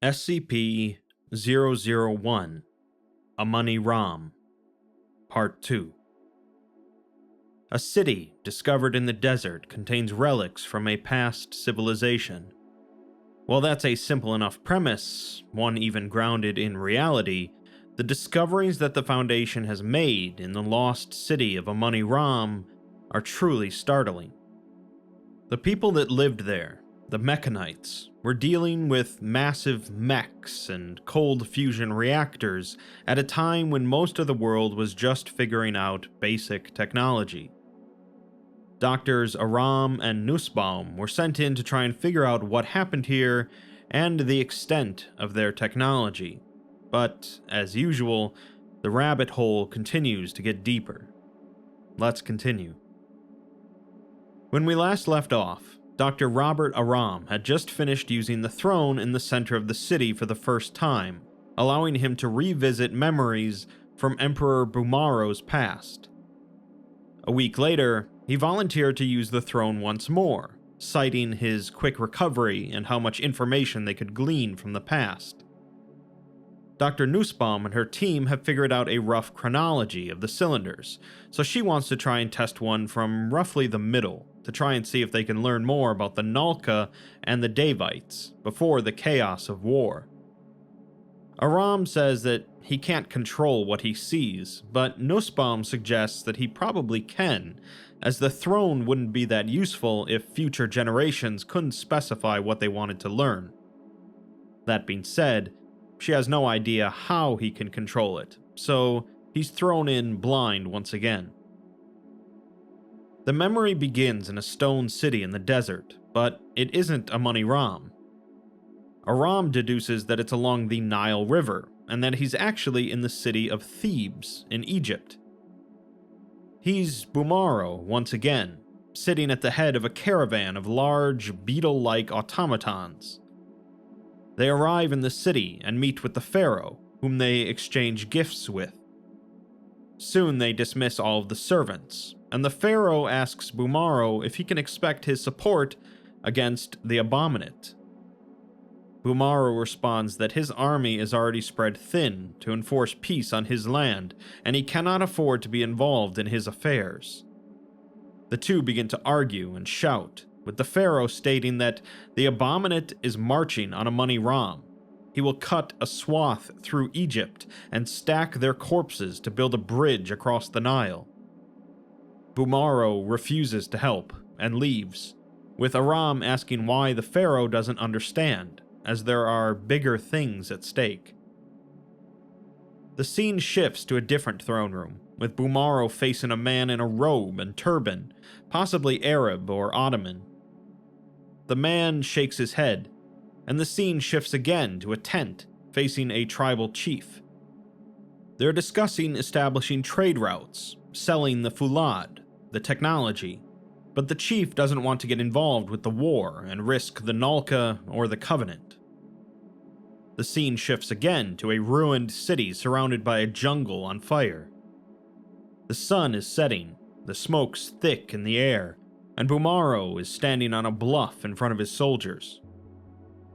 SCP-001 Amani Rom Part 2. A city discovered in the desert contains relics from a past civilization. While that's a simple enough premise, one even grounded in reality, the discoveries that the Foundation has made in the lost city of Amoni-Ram are truly startling. The people that lived there, the Mecanites, were dealing with massive mechs and cold fusion reactors at a time when most of the world was just figuring out basic technology. Doctors Aram and Nussbaum were sent in to try and figure out what happened here and the extent of their technology, but, as usual, the rabbit hole continues to get deeper. Let's continue. When we last left off, Dr. Robert Aram had just finished using the throne in the center of the city for the first time, allowing him to revisit memories from Emperor Bumaro's past. A week later, he volunteered to use the throne once more, citing his quick recovery and how much information they could glean from the past. Dr. Nussbaum and her team have figured out a rough chronology of the cylinders, so she wants to try and test one from roughly the middle, to try and see if they can learn more about the Nalka and the Davites before the chaos of war. Aram says that he can't control what he sees, but Nussbaum suggests that he probably can, as the throne wouldn't be that useful if future generations couldn't specify what they wanted to learn. That being said, she has no idea how he can control it, so he's thrown in blind once again. The memory begins in a stone city in the desert, but it isn't Amoni-Ram. Aram deduces that it's along the Nile River, and that he's actually in the city of Thebes in Egypt. He's Bumaro once again, sitting at the head of a caravan of large, beetle-like automatons. They arrive in the city and meet with the pharaoh, whom they exchange gifts with. Soon they dismiss all of the servants, and the pharaoh asks Bumaro if he can expect his support against the Abominate. Bumaro responds that his army is already spread thin to enforce peace on his land, and he cannot afford to be involved in his affairs. The two begin to argue and shout, with the pharaoh stating that the Abominate is marching on Amoni-Ram. He will cut a swath through Egypt and stack their corpses to build a bridge across the Nile. Bumaro refuses to help and leaves, with Aram asking why the pharaoh doesn't understand, as there are bigger things at stake. The scene shifts to a different throne room, with Bumaro facing a man in a robe and turban, possibly Arab or Ottoman. The man shakes his head, and the scene shifts again to a tent facing a tribal chief. They're discussing establishing trade routes, selling the Fulad, the technology, but the chief doesn't want to get involved with the war and risk the Nalka or the Covenant. The scene shifts again to a ruined city surrounded by a jungle on fire. The sun is setting, the smoke's thick in the air, and Bumaro is standing on a bluff in front of his soldiers.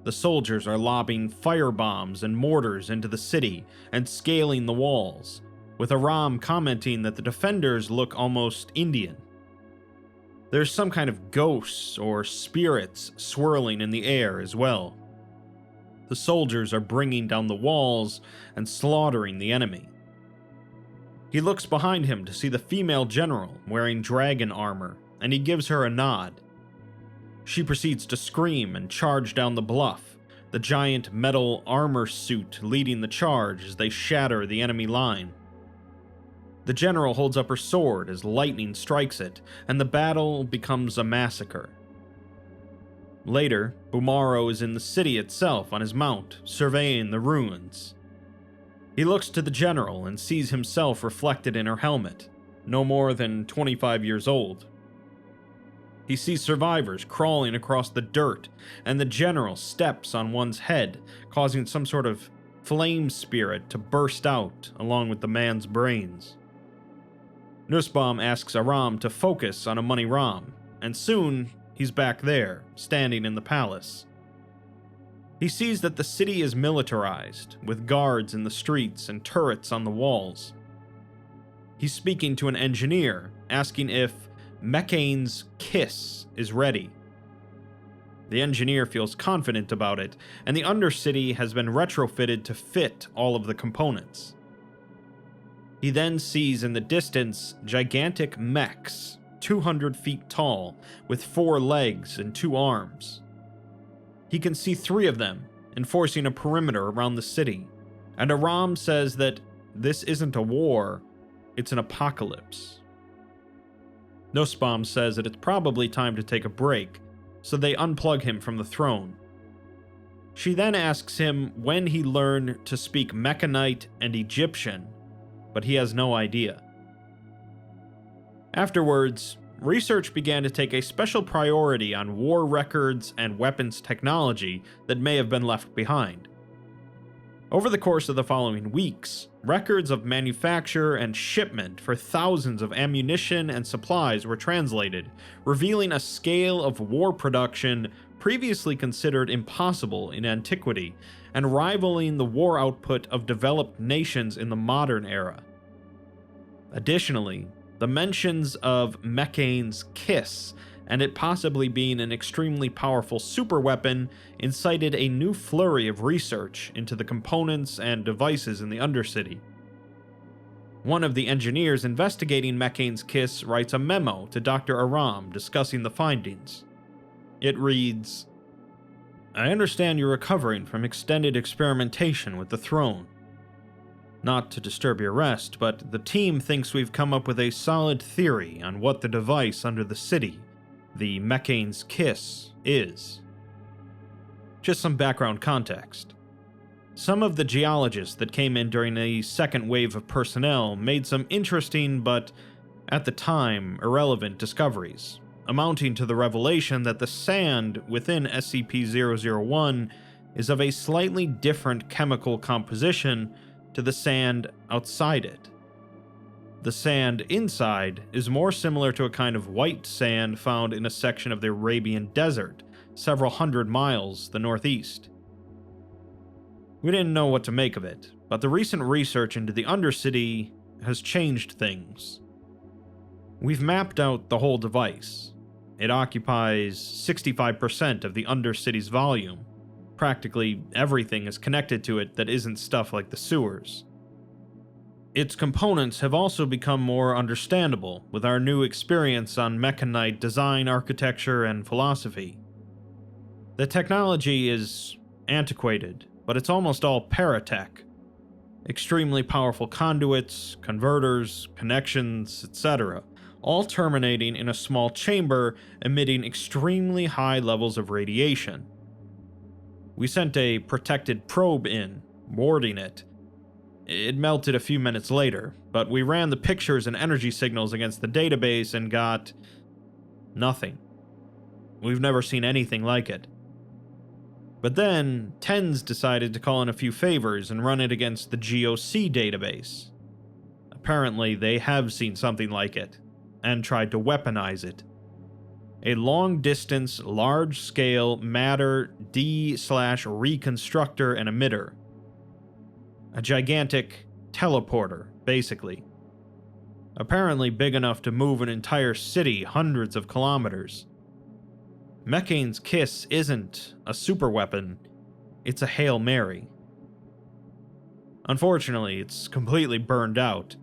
The soldiers are lobbing firebombs and mortars into the city and scaling the walls, with Aram commenting that the defenders look almost Indian. There's some kind of ghosts or spirits swirling in the air as well. The soldiers are bringing down the walls and slaughtering the enemy. He looks behind him to see the female general wearing dragon armor, and he gives her a nod. She proceeds to scream and charge down the bluff, the giant metal armor suit leading the charge as they shatter the enemy line. The general holds up her sword as lightning strikes it, and the battle becomes a massacre. Later, Bumaro is in the city itself on his mount, surveying the ruins. He looks to the general and sees himself reflected in her helmet, no more than 25 years old. He sees survivors crawling across the dirt, and the general steps on one's head, causing some sort of flame spirit to burst out along with the man's brains. Nussbaum asks Aram to focus on Amani-Ram, and soon he's back there, standing in the palace. He sees that the city is militarized, with guards in the streets and turrets on the walls. He's speaking to an engineer, asking if Mecan's kiss is ready. The engineer feels confident about it, and the undercity has been retrofitted to fit all of the components. He then sees in the distance gigantic mechs, 200 feet tall, with 4 legs and 2 arms. He can see 3 of them, enforcing a perimeter around the city, and Aram says that this isn't a war, it's an apocalypse. Nussbaum says that it's probably time to take a break, so they unplug him from the throne. She then asks him when he learned to speak Mecanite and Egyptian, but he has no idea. Afterwards, research began to take a special priority on war records and weapons technology that may have been left behind. Over the course of the following weeks, records of manufacture and shipment for thousands of ammunition and supplies were translated, revealing a scale of war production previously considered impossible in antiquity, and rivaling the war output of developed nations in the modern era. Additionally, the mentions of Mecan's kiss and it possibly being an extremely powerful superweapon incited a new flurry of research into the components and devices in the Undercity. One of the engineers investigating Mecan's kiss writes a memo to Dr. Aram discussing the findings. It reads, "I understand you're recovering from extended experimentation with the throne. Not to disturb your rest, but the team thinks we've come up with a solid theory on what the device under the city, the Mecan's kiss, is." Just some background context. Some of the geologists that came in during the second wave of personnel made some interesting but, at the time, irrelevant discoveries, amounting to the revelation that the sand within SCP-001 is of a slightly different chemical composition to the sand outside it. The sand inside is more similar to a kind of white sand found in a section of the Arabian Desert, several hundred miles to the northeast. We didn't know what to make of it, but the recent research into the Undercity has changed things. We've mapped out the whole device. It occupies 65% of the Undercity's volume. Practically everything is connected to it that isn't stuff like the sewers. Its components have also become more understandable with our new experience on Mecanite design, architecture, and philosophy. The technology is antiquated, but it's almost all paratech. Extremely powerful conduits, converters, connections, etc., all terminating in a small chamber emitting extremely high levels of radiation. We sent a protected probe in, warding it. It melted a few minutes later, but we ran the pictures and energy signals against the database and got nothing. We've never seen anything like it. But then, TENS decided to call in a few favors and run it against the GOC database. Apparently, they have seen something like it, and tried to weaponize it. A long-distance, large-scale matter D/reconstructor and emitter. A gigantic teleporter, basically. Apparently big enough to move an entire city hundreds of kilometers. Mecan's kiss isn't a superweapon, it's a Hail Mary. Unfortunately, it's completely burned out.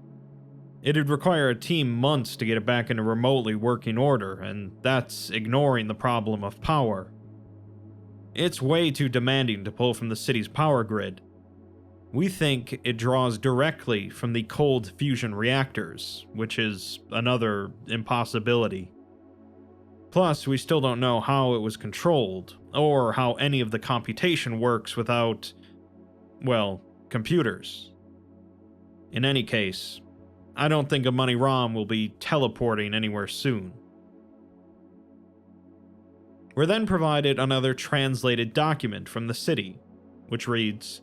It'd require a team months to get it back into remotely working order, and that's ignoring the problem of power. It's way too demanding to pull from the city's power grid. We think it draws directly from the cold fusion reactors, which is another impossibility. Plus, we still don't know how it was controlled, or how any of the computation works without, well, computers. In any case, I don't think Amani Rom will be teleporting anywhere soon. We're then provided another translated document from the city, which reads,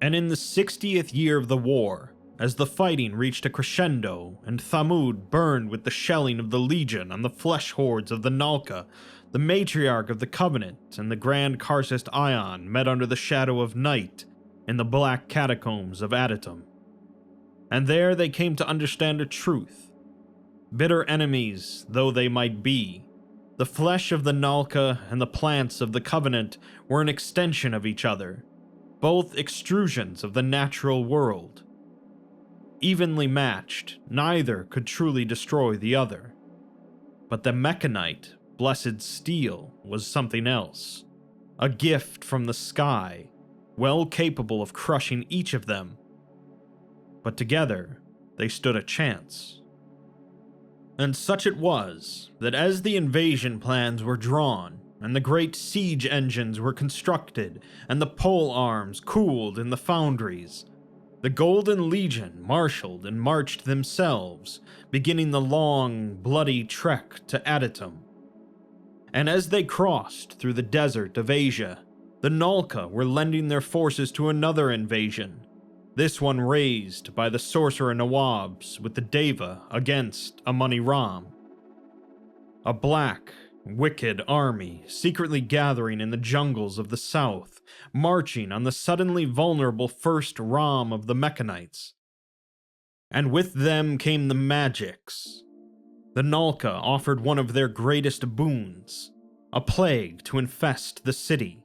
"And in the 60th year of the war, as the fighting reached a crescendo and Thamud burned with the shelling of the Legion on the flesh hordes of the Nalka, the matriarch of the Covenant and the Grand Karcist Ion met under the shadow of night in the black catacombs of Adytum. And there they came to understand a truth. Bitter enemies though they might be, the flesh of the Nalka and the plants of the Covenant were an extension of each other, both extrusions of the natural world. Evenly matched, neither could truly destroy the other. But the Mecanite, blessed steel, was something else. A gift from the sky, well capable of crushing each of them. But together, they stood a chance. And such it was, that as the invasion plans were drawn, and the great siege engines were constructed, and the pole arms cooled in the foundries, the Golden Legion marshaled and marched themselves, beginning the long, bloody trek to Adytum. And as they crossed through the desert of Asia, the Nalka were lending their forces to another invasion, this one raised by the sorcerer Nawabs with the Deva against Amoni-Ram. A black, wicked army secretly gathering in the jungles of the south, marching on the suddenly vulnerable first Ram of the Mechanites. And with them came the magics. The Nalka offered one of their greatest boons, a plague to infest the city.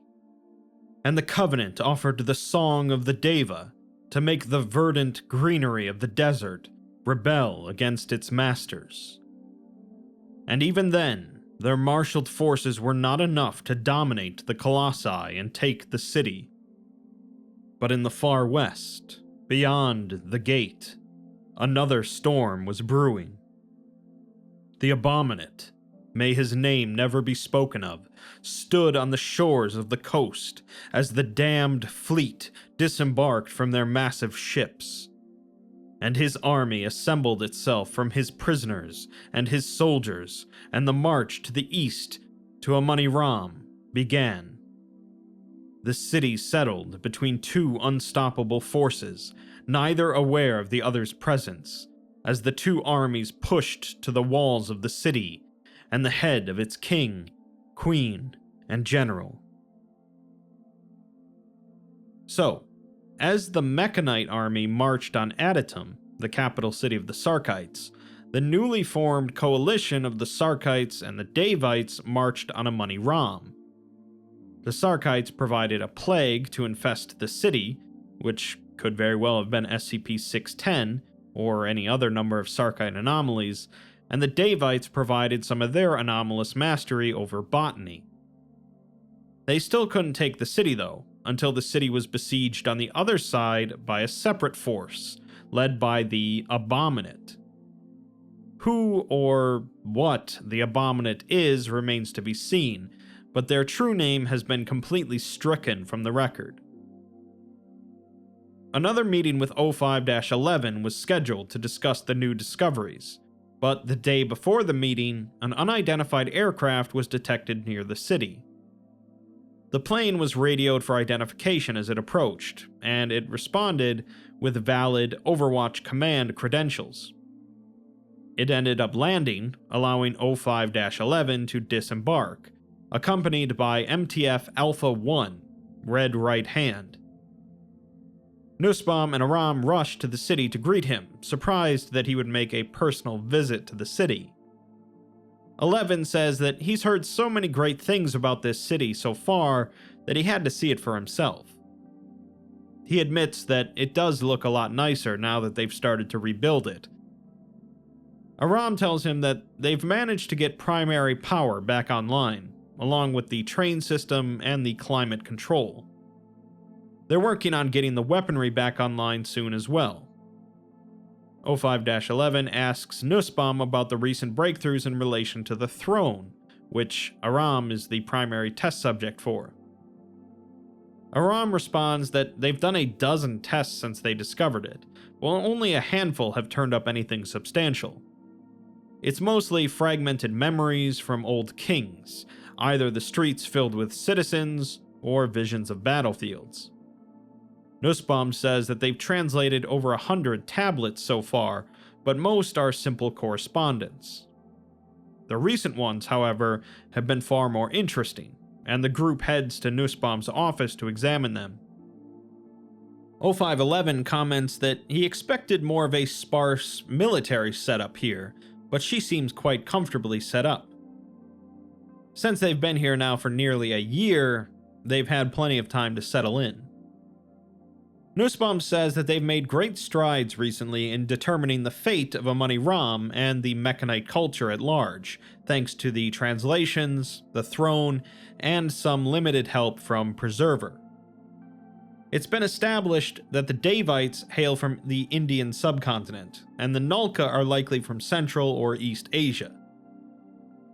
And the Covenant offered the song of the Deva to make the verdant greenery of the desert rebel against its masters. And even then, their marshaled forces were not enough to dominate the Colossi and take the city. But in the far west, beyond the gate, another storm was brewing. The Abominate, may his name never be spoken of, stood on the shores of the coast as the damned fleet disembarked from their massive ships. And his army assembled itself from his prisoners and his soldiers, and the march to the east to Amani-Ram began. The city settled between two unstoppable forces, neither aware of the other's presence, as the two armies pushed to the walls of the city and the head of its king, queen, and general. So, as the Mecanite army marched on Adytum, the capital city of the Sarkites, the newly formed coalition of the Sarkites and the Davites marched on Amani-Ram. The Sarkites provided a plague to infest the city, which could very well have been SCP-610 or any other number of Sarkite anomalies, and the Davites provided some of their anomalous mastery over botany. They still couldn't take the city though, until the city was besieged on the other side by a separate force, led by the Abominate. Who or what the Abominate is remains to be seen, but their true name has been completely stricken from the record. Another meeting with O5-11 was scheduled to discuss the new discoveries, but the day before the meeting, an unidentified aircraft was detected near the city. The plane was radioed for identification as it approached, and it responded with valid Overwatch Command credentials. It ended up landing, allowing O5-11 to disembark, accompanied by MTF Alpha-1, Red Right Hand. Nussbaum and Aram rushed to the city to greet him, surprised that he would make a personal visit to the city. 11 says that he's heard so many great things about this city so far that he had to see it for himself. He admits that it does look a lot nicer now that they've started to rebuild it. Aram tells him that they've managed to get primary power back online, along with the train system and the climate control. They're working on getting the weaponry back online soon as well. O5-11 asks Nussbaum about the recent breakthroughs in relation to the throne, which Aram is the primary test subject for. Aram responds that they've done a dozen tests since they discovered it, while only a handful have turned up anything substantial. It's mostly fragmented memories from old kings, either the streets filled with citizens or visions of battlefields. Nussbaum says that they've translated over 100 tablets so far, but most are simple correspondence. The recent ones, however, have been far more interesting, and the group heads to Nussbaum's office to examine them. 0511 comments that he expected more of a sparse military setup here, but she seems quite comfortably set up. Since they've been here now for nearly a year, they've had plenty of time to settle in. Nussbaum says that they've made great strides recently in determining the fate of Amani Rom and the Mecanite culture at large, thanks to the translations, the throne, and some limited help from Preserver. It's been established that the Davites hail from the Indian subcontinent, and the Nulka are likely from Central or East Asia.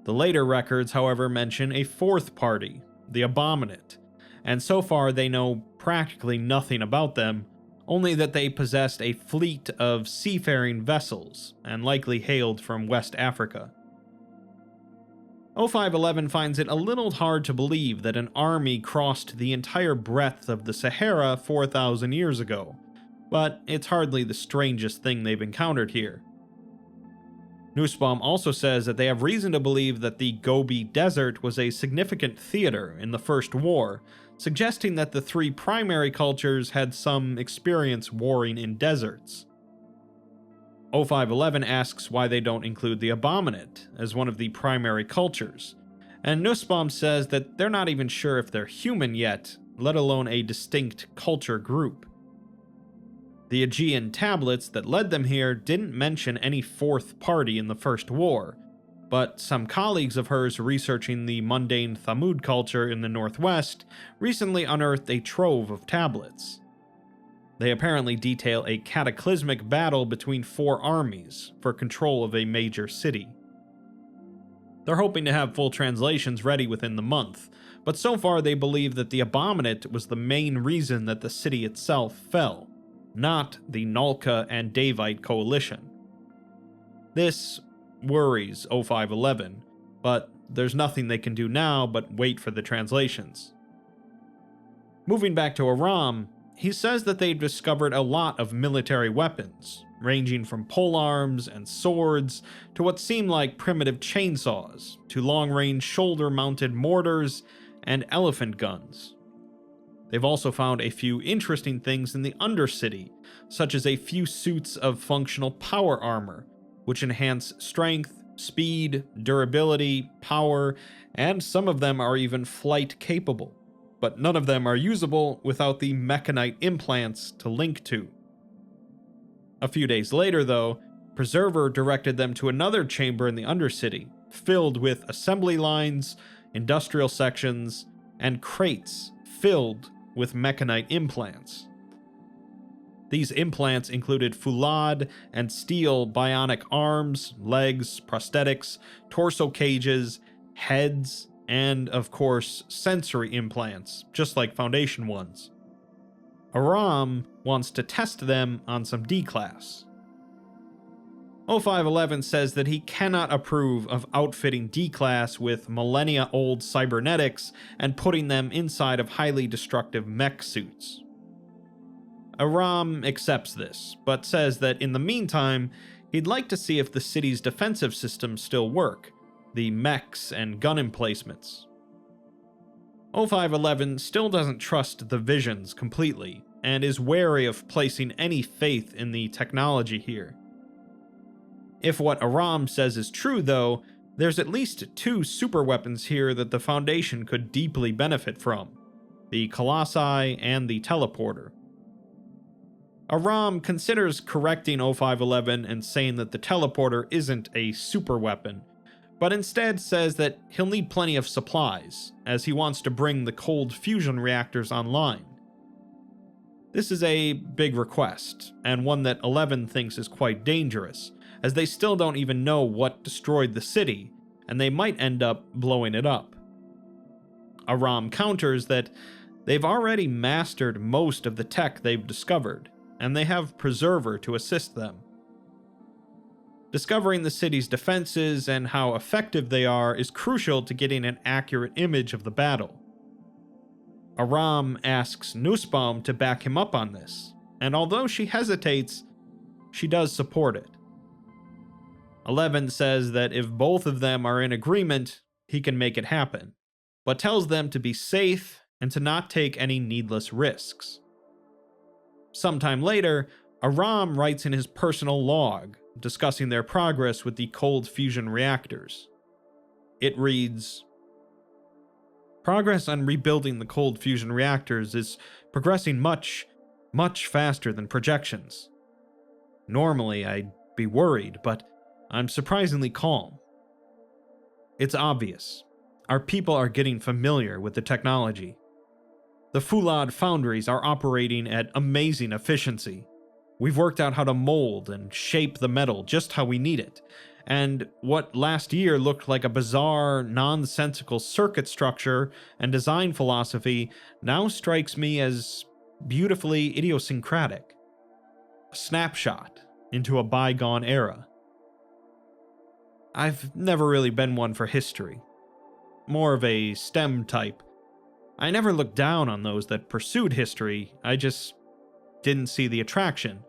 The later records, however, mention a fourth party, the Abominate, and so far they know practically nothing about them, only that they possessed a fleet of seafaring vessels, and likely hailed from West Africa. 0511 finds it a little hard to believe that an army crossed the entire breadth of the Sahara 4,000 years ago, but it's hardly the strangest thing they've encountered here. Nussbaum also says that they have reason to believe that the Gobi Desert was a significant theater in the First War, suggesting that the three primary cultures had some experience warring in deserts. 0511 asks why they don't include the Abominate as one of the primary cultures, and Nussbaum says that they're not even sure if they're human yet, let alone a distinct culture group. The Aegean tablets that led them here didn't mention any fourth party in the First War, but some colleagues of hers researching the mundane Thamud culture in the northwest recently unearthed a trove of tablets. They apparently detail a cataclysmic battle between four armies for control of a major city. They're hoping to have full translations ready within the month, but so far they believe that the Abominate was the main reason that the city itself fell, not the Nulka and Davite coalition. This worries 0511, but there's nothing they can do now but wait for the translations. Moving back to Aram, he says that they've discovered a lot of military weapons, ranging from polearms and swords to what seem like primitive chainsaws, to long-range shoulder-mounted mortars and elephant guns. They've also found a few interesting things in the undercity, such as a few suits of functional power armor, which enhance strength, speed, durability, power, and some of them are even flight capable, but none of them are usable without the Mecanite implants to link to. A few days later, though, Preserver directed them to another chamber in the undercity, filled with assembly lines, industrial sections, and crates filled with Mecanite implants. These implants included foulade and steel bionic arms, legs, prosthetics, torso cages, heads, and, of course, sensory implants, just like Foundation ones. Aram wants to test them on some D-Class. 0511 says that he cannot approve of outfitting D-Class with millennia-old cybernetics and putting them inside of highly destructive mech suits. Aram accepts this, but says that in the meantime, he'd like to see if the city's defensive systems still work, the mechs and gun emplacements. 0511 still doesn't trust the visions completely, and is wary of placing any faith in the technology here. If what Aram says is true, though, there's at least two superweapons here that the Foundation could deeply benefit from, the Colossi and the Teleporter. Aram considers correcting 0511 and saying that the Teleporter isn't a superweapon, but instead says that he'll need plenty of supplies, as he wants to bring the cold fusion reactors online. This is a big request, and one that 11 thinks is quite dangerous, as they still don't even know what destroyed the city, and they might end up blowing it up. Aram counters that they've already mastered most of the tech they've discovered, and they have Preserver to assist them. Discovering the city's defenses and how effective they are is crucial to getting an accurate image of the battle. Aram asks Nussbaum to back him up on this, and although she hesitates, she does support it. 11 says that if both of them are in agreement, he can make it happen, but tells them to be safe and to not take any needless risks. Sometime later, Aram writes in his personal log, discussing their progress with the cold fusion reactors. It reads, "Progress on rebuilding the cold fusion reactors is progressing much, much faster than projections. Normally, I'd be worried, but I'm surprisingly calm. It's obvious. Our people are getting familiar with the technology. The Fulad foundries are operating at amazing efficiency. We've worked out how to mold and shape the metal just how we need it, and what last year looked like a bizarre, nonsensical circuit structure and design philosophy now strikes me as beautifully idiosyncratic. A snapshot into a bygone era. I've never really been one for history. More of a STEM type. I never looked down on those that pursued history, I just didn't see the attraction.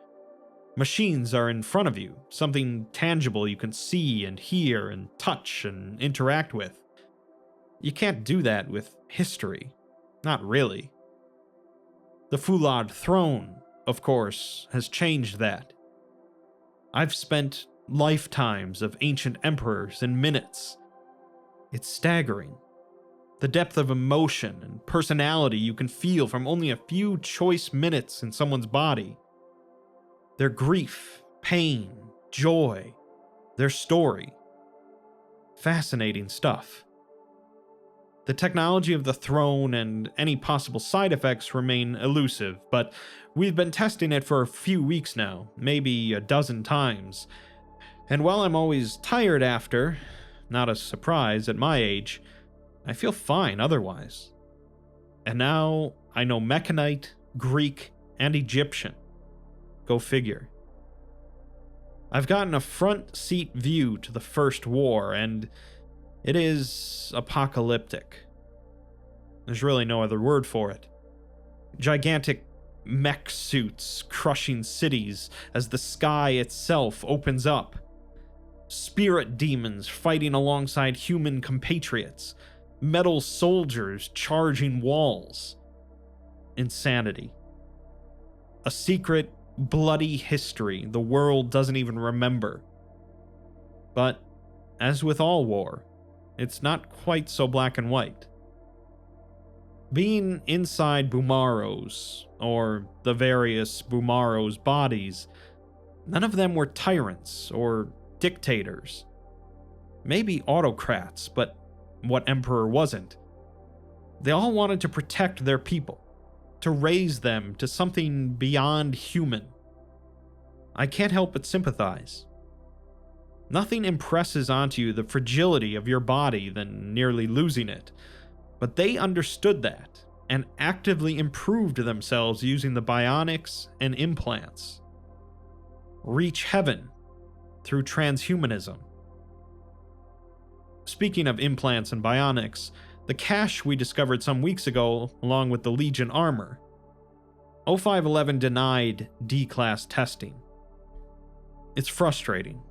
Machines are in front of you, something tangible you can see and hear and touch and interact with. You can't do that with history. Not really. The Fulad throne, of course, has changed that. I've spent lifetimes of ancient emperors in minutes. It's staggering. The depth of emotion and personality you can feel from only a few choice minutes in someone's body. Their grief, pain, joy, their story. Fascinating stuff. The technology of the throne and any possible side effects remain elusive, but we've been testing it for a few weeks now, maybe a dozen times. And while I'm always tired after, not a surprise at my age, I feel fine otherwise. And now I know Mecanite, Greek, and Egyptian. Go figure. I've gotten a front seat view to the First War, and it is apocalyptic. There's really no other word for it. Gigantic mech suits crushing cities as the sky itself opens up. Spirit demons fighting alongside human compatriots. Metal soldiers charging walls. Insanity. A secret, bloody history the world doesn't even remember. But, as with all war, it's not quite so black and white. Being inside Bumaros, or the various Bumaros bodies, none of them were tyrants or dictators. Maybe autocrats, but what emperor wasn't? They all wanted to protect their people, to raise them to something beyond human. I can't help but sympathize. Nothing impresses onto you the fragility of your body than nearly losing it, but they understood that and actively improved themselves using the bionics and implants. Reach heaven through transhumanism. Speaking of implants and bionics, the cache we discovered some weeks ago, along with the Legion armor. 0511 denied D-class testing. It's frustrating.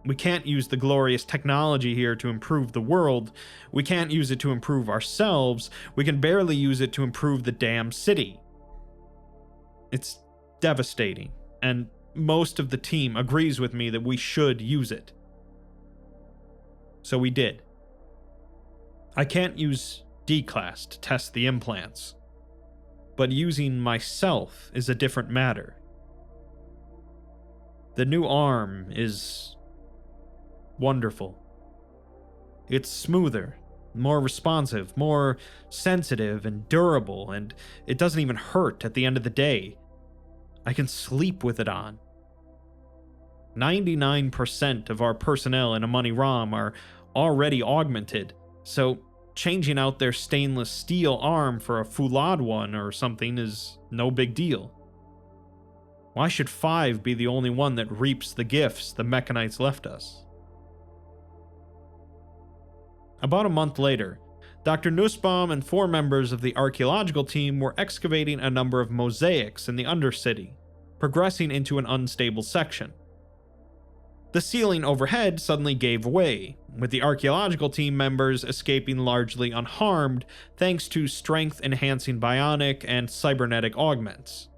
We can't use the glorious technology here to improve the world. We can't use it to improve ourselves. We can barely use it to improve the damn city. It's devastating, and most of the team agrees with me that we should use it. So we did. I can't use D-class to test the implants, but using myself is a different matter. The new arm is wonderful. It's smoother, more responsive, more sensitive and durable, and it doesn't even hurt at the end of the day. I can sleep with it on. 99% of our personnel in Amani Rom are already augmented, so changing out their stainless steel arm for a Fulad one or something is no big deal. Why should 5 be the only one that reaps the gifts the Mechanites left us? About a month later, Dr. Nussbaum and 4 members of the archaeological team were excavating a number of mosaics in the undercity, progressing into an unstable section. The ceiling overhead suddenly gave way, with the archaeological team members escaping largely unharmed thanks to strength-enhancing bionic and cybernetic augments.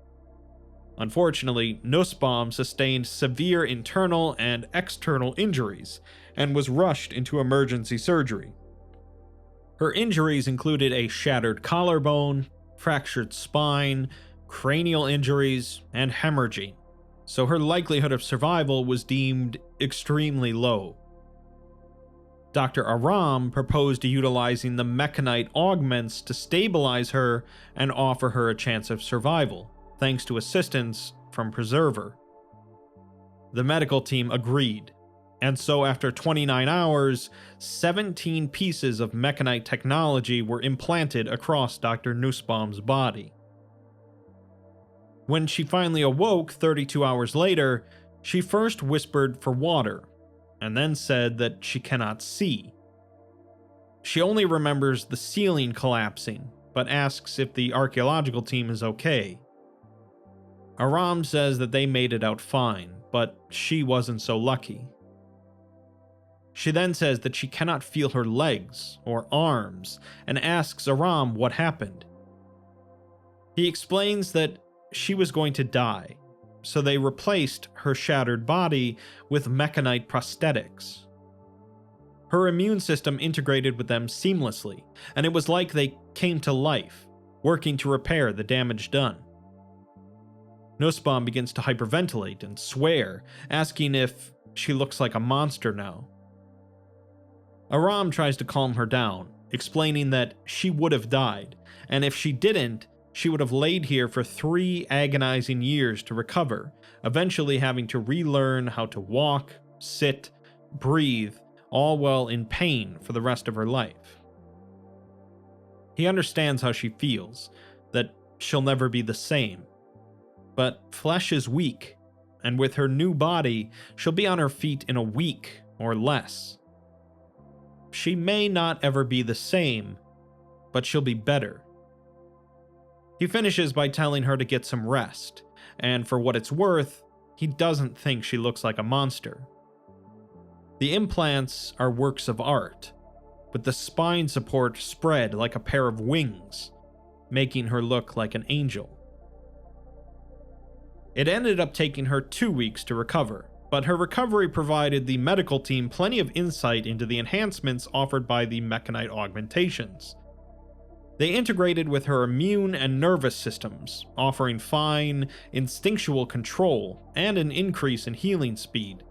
Unfortunately, Nussbaum sustained severe internal and external injuries and was rushed into emergency surgery. Her injuries included a shattered collarbone, fractured spine, cranial injuries, and hemorrhaging, so her likelihood of survival was deemed extremely low. Dr. Aram proposed utilizing the Mecanite augments to stabilize her and offer her a chance of survival, thanks to assistance from Preserver. The medical team agreed, and so after 29 hours, 17 pieces of Mecanite technology were implanted across Dr. Nussbaum's body. When she finally awoke 32 hours later, she first whispered for water, and then said that she cannot see. She only remembers the ceiling collapsing, but asks if the archaeological team is okay. Aram says that they made it out fine, but she wasn't so lucky. She then says that she cannot feel her legs or arms, and asks Aram what happened. He explains that she was going to die, so they replaced her shattered body with Mecanite prosthetics. Her immune system integrated with them seamlessly, and it was like they came to life, working to repair the damage done. Nussbaum begins to hyperventilate and swear, asking if she looks like a monster now. Aram tries to calm her down, explaining that she would have died, and if she didn't, she would have laid here for 3 agonizing years to recover, eventually having to relearn how to walk, sit, breathe, all while in pain for the rest of her life. He understands how she feels, that she'll never be the same. But flesh is weak, and with her new body, she'll be on her feet in a week or less. She may not ever be the same, but she'll be better. He finishes by telling her to get some rest, and for what it's worth, he doesn't think she looks like a monster. The implants are works of art, with the spine support spread like a pair of wings, making her look like an angel. It ended up taking her 2 weeks to recover, but her recovery provided the medical team plenty of insight into the enhancements offered by the Mecanite augmentations. They integrated with her immune and nervous systems, offering fine, instinctual control and an increase in healing speed.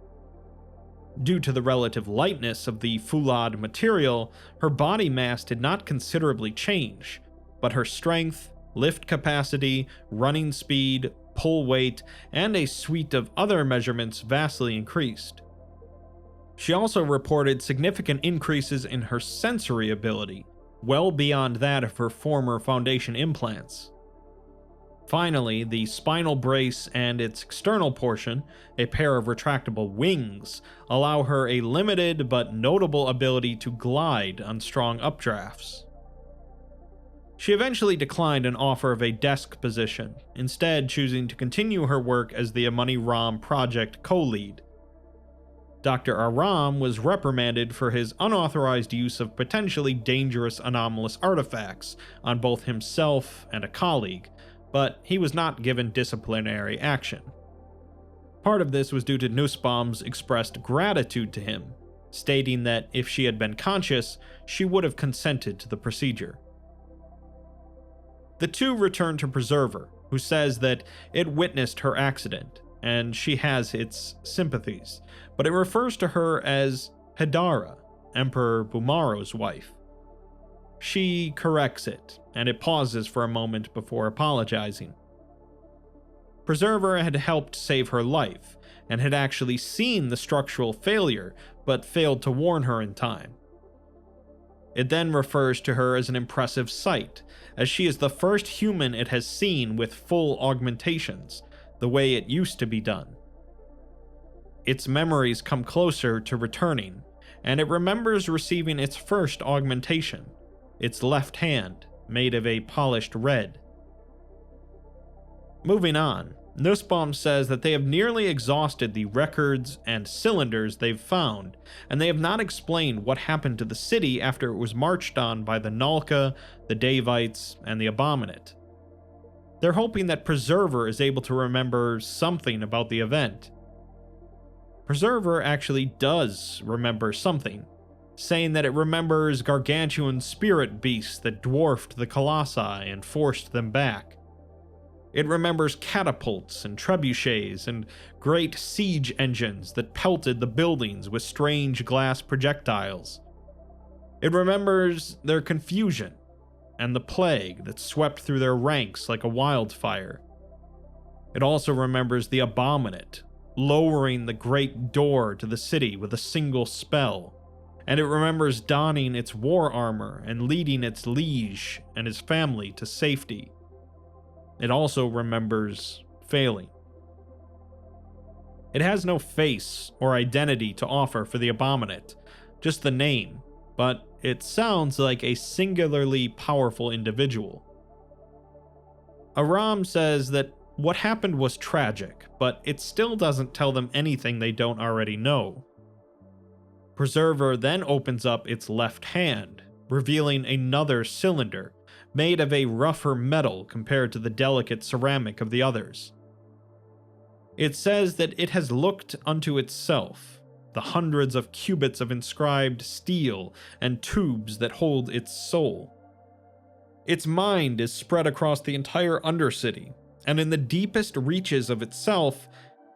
Due to the relative lightness of the foulade material, her body mass did not considerably change, but her strength, lift capacity, running speed, pull weight, and a suite of other measurements vastly increased. She also reported significant increases in her sensory ability, well beyond that of her former Foundation implants. Finally, the spinal brace and its external portion, a pair of retractable wings, allow her a limited but notable ability to glide on strong updrafts. She eventually declined an offer of a desk position, instead choosing to continue her work as the Amani Rom project co-lead. Dr. Aram was reprimanded for his unauthorized use of potentially dangerous anomalous artifacts on both himself and a colleague, but he was not given disciplinary action. Part of this was due to Nussbaum's expressed gratitude to him, stating that if she had been conscious, she would have consented to the procedure. The two return to Preserver, who says that it witnessed her accident, and she has its sympathies, but it refers to her as Hedara, Emperor Bumaro's wife. She corrects it, and it pauses for a moment before apologizing. Preserver had helped save her life, and had actually seen the structural failure, but failed to warn her in time. It then refers to her as an impressive sight, as she is the first human it has seen with full augmentations, the way it used to be done. Its memories come closer to returning, and it remembers receiving its first augmentation, its left hand made of a polished red. Moving on, Nussbaum says that they have nearly exhausted the records and cylinders they've found, and they have not explained what happened to the city after it was marched on by the Nalka, the Davites, and the Abominate. They're hoping that Preserver is able to remember something about the event. Preserver actually does remember something, saying that it remembers gargantuan spirit beasts that dwarfed the Colossi and forced them back. It remembers catapults and trebuchets and great siege engines that pelted the buildings with strange glass projectiles. It remembers their confusion and the plague that swept through their ranks like a wildfire. It also remembers the Abominate, lowering the great door to the city with a single spell, and it remembers donning its war armor and leading its liege and his family to safety. It also remembers failing. It has no face or identity to offer for the Abominate, just the name, but it sounds like a singularly powerful individual. Aram says that what happened was tragic, but it still doesn't tell them anything they don't already know. Preserver then opens up its left hand, revealing another cylinder, made of a rougher metal compared to the delicate ceramic of the others. It says that it has looked unto itself, the hundreds of cubits of inscribed steel and tubes that hold its soul. Its mind is spread across the entire undercity, and in the deepest reaches of itself,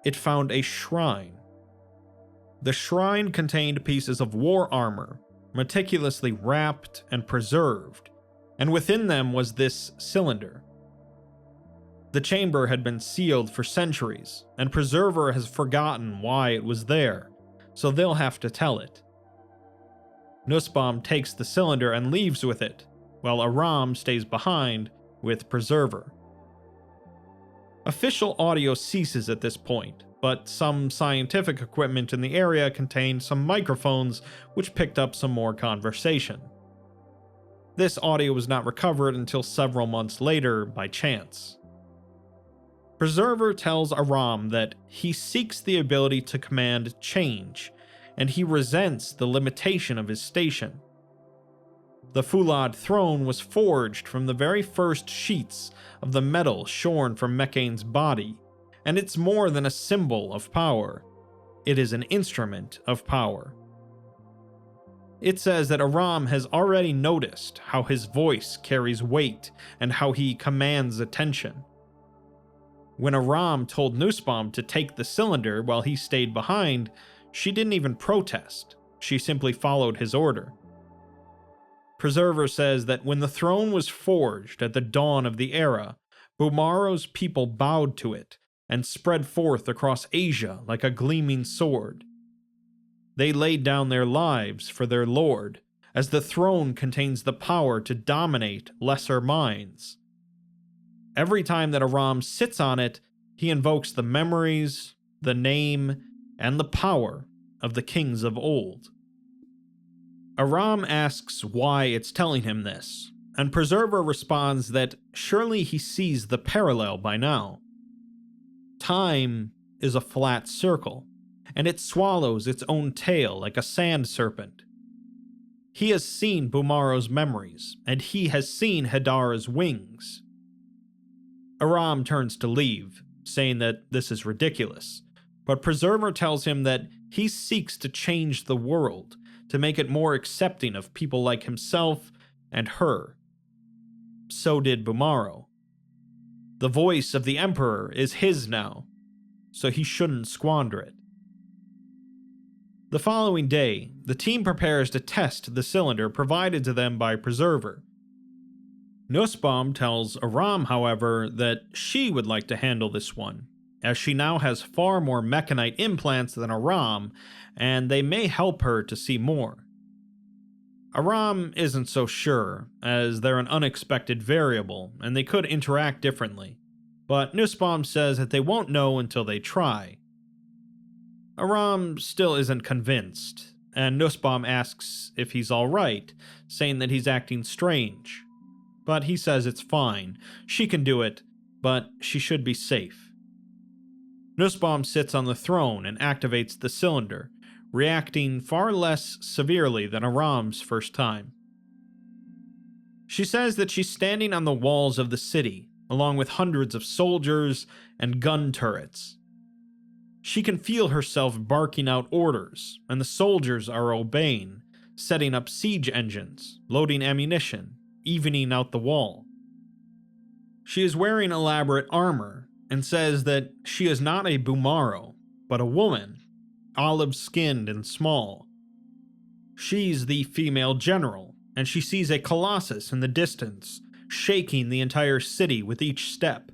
it found a shrine. The shrine contained pieces of war armor, meticulously wrapped and preserved, and within them was this cylinder. The chamber had been sealed for centuries, and Preserver has forgotten why it was there, so they'll have to tell it. Nussbaum takes the cylinder and leaves with it, while Aram stays behind with Preserver. Official audio ceases at this point, but some scientific equipment in the area contained some microphones which picked up some more conversation. This audio was not recovered until several months later by chance. Preserver tells Aram that he seeks the ability to command change, and he resents the limitation of his station. The Fulad throne was forged from the very first sheets of the metal shorn from Mecan's body, and it's more than a symbol of power. It is an instrument of power. It says that Aram has already noticed how his voice carries weight and how he commands attention. When Aram told Nussbaum to take the cylinder while he stayed behind, she didn't even protest. She simply followed his order. Preserver says that when the throne was forged at the dawn of the era, Bumaro's people bowed to it and spread forth across Asia like a gleaming sword. They laid down their lives for their lord, as the throne contains the power to dominate lesser minds. Every time that Aram sits on it, he invokes the memories, the name, and the power of the kings of old. Aram asks why it's telling him this, and Preserver responds that surely he sees the parallel by now. Time is a flat circle, and it swallows its own tail like a sand serpent. He has seen Bumaro's memories, and he has seen Hadara's wings. Aram turns to leave, saying that this is ridiculous, but Preserver tells him that he seeks to change the world, to make it more accepting of people like himself and her. So did Bumaro. The voice of the Emperor is his now, so he shouldn't squander it. The following day, the team prepares to test the cylinder provided to them by Preserver. Nussbaum tells Aram, however, that she would like to handle this one, as she now has far more Mecanite implants than Aram, and they may help her to see more. Aram isn't so sure, as they're an unexpected variable, and they could interact differently, but Nussbaum says that they won't know until they try. Aram still isn't convinced, and Nussbaum asks if he's alright, saying that he's acting strange. But he says it's fine, she can do it, but she should be safe. Nussbaum sits on the throne and activates the cylinder, reacting far less severely than Aram's first time. She says that she's standing on the walls of the city, along with hundreds of soldiers and gun turrets. She can feel herself barking out orders, and the soldiers are obeying, setting up siege engines, loading ammunition, evening out the wall. She is wearing elaborate armor, and says that she is not a Bumaro, but a woman, olive-skinned and small. She's the female general, and she sees a Colossus in the distance, shaking the entire city with each step.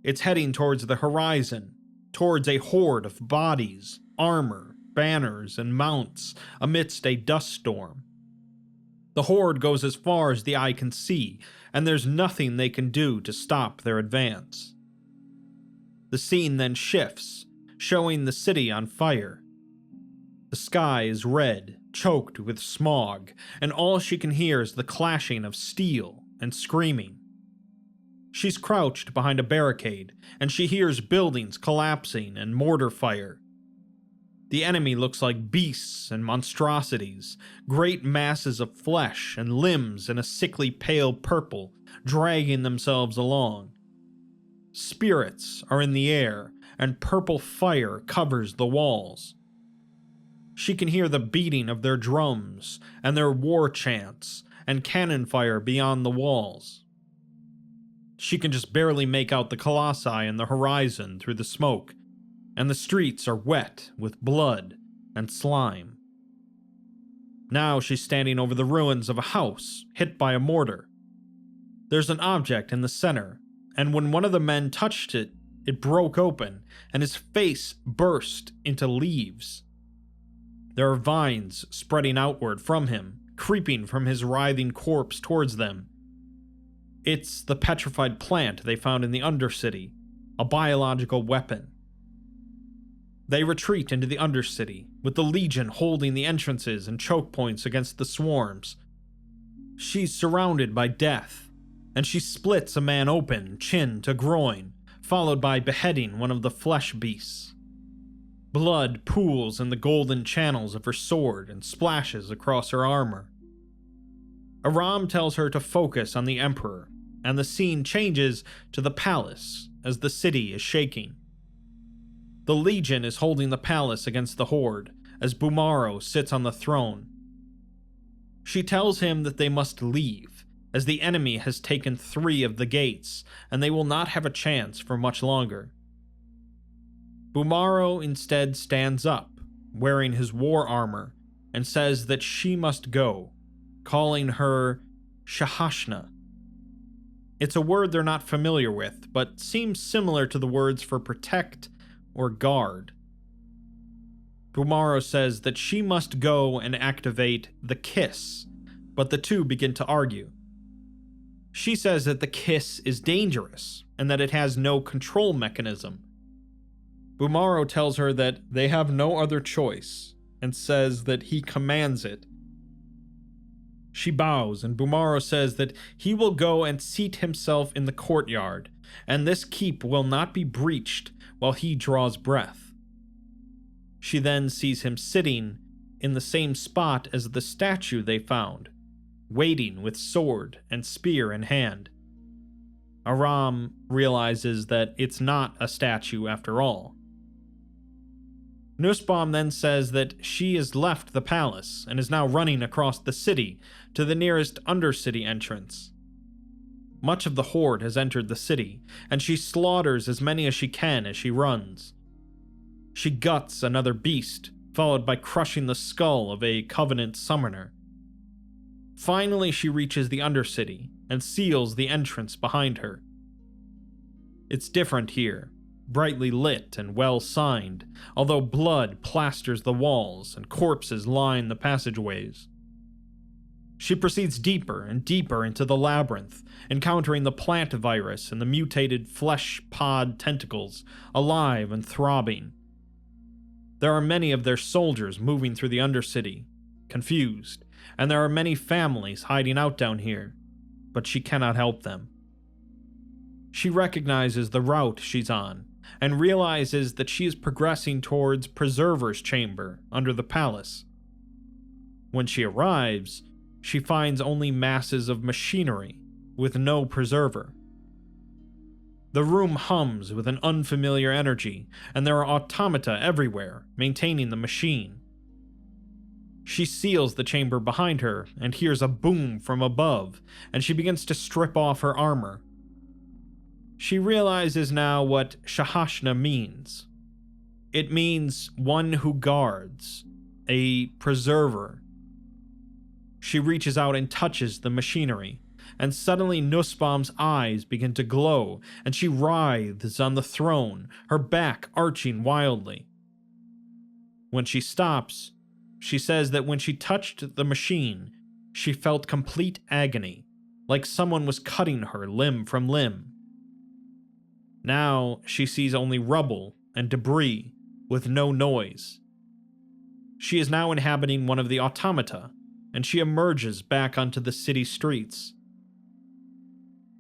It's heading towards the horizon, towards a horde of bodies, armor, banners, and mounts amidst a dust storm. The horde goes as far as the eye can see, and there's nothing they can do to stop their advance. The scene then shifts, showing the city on fire. The sky is red, choked with smog, and all she can hear is the clashing of steel and screaming. She's crouched behind a barricade, and she hears buildings collapsing and mortar fire. The enemy looks like beasts and monstrosities, great masses of flesh and limbs in a sickly pale purple, dragging themselves along. Spirits are in the air, and purple fire covers the walls. She can hear the beating of their drums, and their war chants, and cannon fire beyond the walls. She can just barely make out the colossi and the horizon through the smoke, and the streets are wet with blood and slime. Now she's standing over the ruins of a house hit by a mortar. There's an object in the center, and when one of the men touched it, it broke open, and his face burst into leaves. There are vines spreading outward from him, creeping from his writhing corpse towards them. It's the petrified plant they found in the undercity, a biological weapon. They retreat into the undercity, with the Legion holding the entrances and choke points against the swarms. She's surrounded by death, and she splits a man open, chin to groin, followed by beheading one of the flesh beasts. Blood pools in the golden channels of her sword and splashes across her armor. Aram tells her to focus on the Emperor, and the scene changes to the palace as the city is shaking. The Legion is holding the palace against the Horde, as Bumaro sits on the throne. She tells him that they must leave, as the enemy has taken 3 of the gates, and they will not have a chance for much longer. Bumaro instead stands up, wearing his war armor, and says that she must go, calling her Shahashna. It's a word they're not familiar with, but seems similar to the words for protect or guard. Bumaro says that she must go and activate the kiss, but the two begin to argue. She says that the kiss is dangerous, and that it has no control mechanism. Bumaro tells her that they have no other choice, and says that he commands it. She bows, and Bumaro says that he will go and seat himself in the courtyard, and this keep will not be breached while he draws breath. She then sees him sitting in the same spot as the statue they found, waiting with sword and spear in hand. Aram realizes that it's not a statue after all. Nussbaum then says that she has left the palace and is now running across the city to the nearest undercity entrance. Much of the Horde has entered the city, and she slaughters as many as she can as she runs. She guts another beast, followed by crushing the skull of a Covenant summoner. Finally, she reaches the undercity and seals the entrance behind her. It's different here, brightly lit and well signed, although blood plasters the walls and corpses line the passageways. She proceeds deeper and deeper into the labyrinth, encountering the plant virus and the mutated flesh pod tentacles, alive and throbbing. There are many of their soldiers moving through the undercity, confused, and there are many families hiding out down here, but she cannot help them. She recognizes the route she's on, and realizes that she is progressing towards Preserver's chamber under the palace. When she arrives, she finds only masses of machinery, with no Preserver. The room hums with an unfamiliar energy, and there are automata everywhere, maintaining the machine. She seals the chamber behind her, and hears a boom from above, and she begins to strip off her armor. She realizes now what Shahashna means. It means one who guards, a preserver. She reaches out and touches the machinery, and suddenly Nussbaum's eyes begin to glow, and she writhes on the throne, her back arching wildly. When she stops, she says that when she touched the machine, she felt complete agony, like someone was cutting her limb from limb. Now she sees only rubble and debris, with no noise. She is now inhabiting one of the automata, and she emerges back onto the city streets.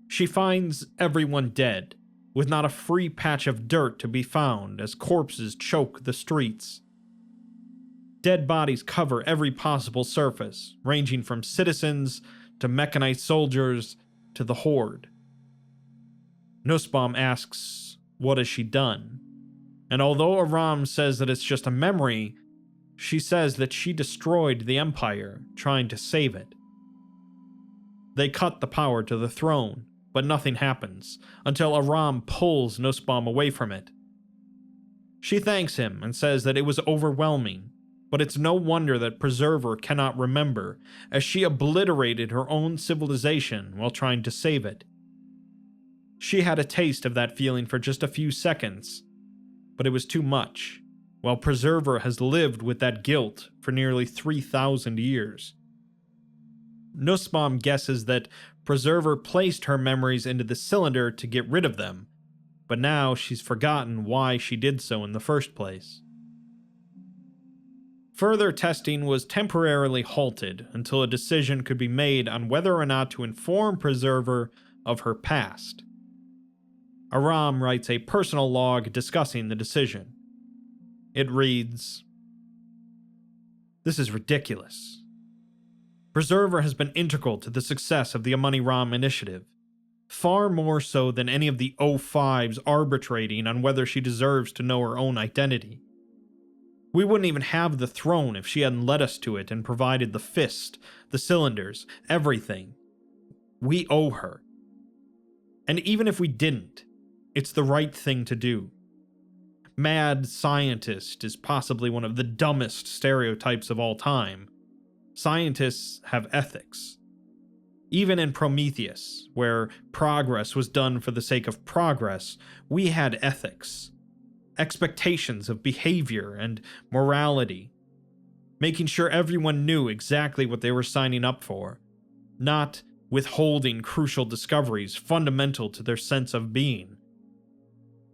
She finds everyone dead, with not a free patch of dirt to be found as corpses choke the streets. Dead bodies cover every possible surface, ranging from citizens to mechanized soldiers to the Horde. Nussbaum asks, what has she done? And although Aram says that it's just a memory, she says that she destroyed the Empire, trying to save it. They cut the power to the throne, but nothing happens, until Aram pulls Nussbaum away from it. She thanks him and says that it was overwhelming, but it's no wonder that Preserver cannot remember, as she obliterated her own civilization while trying to save it. She had a taste of that feeling for just a few seconds, but it was too much, while Preserver has lived with that guilt for nearly 3,000 years. Nussbaum guesses that Preserver placed her memories into the cylinder to get rid of them, but now she's forgotten why she did so in the first place. Further testing was temporarily halted until a decision could be made on whether or not to inform Preserver of her past. Aram writes a personal log discussing the decision. It reads, "This is ridiculous. Preserver has been integral to the success of the Amani Rom initiative, far more so than any of the O5s arbitrating on whether she deserves to know her own identity. We wouldn't even have the throne if she hadn't led us to it and provided the fist, the cylinders, everything. We owe her. And even if we didn't, it's the right thing to do. Mad scientist is possibly one of the dumbest stereotypes of all time. Scientists have ethics. Even in Prometheus, where progress was done for the sake of progress, we had ethics. Expectations of behavior and morality. Making sure everyone knew exactly what they were signing up for. Not withholding crucial discoveries fundamental to their sense of being.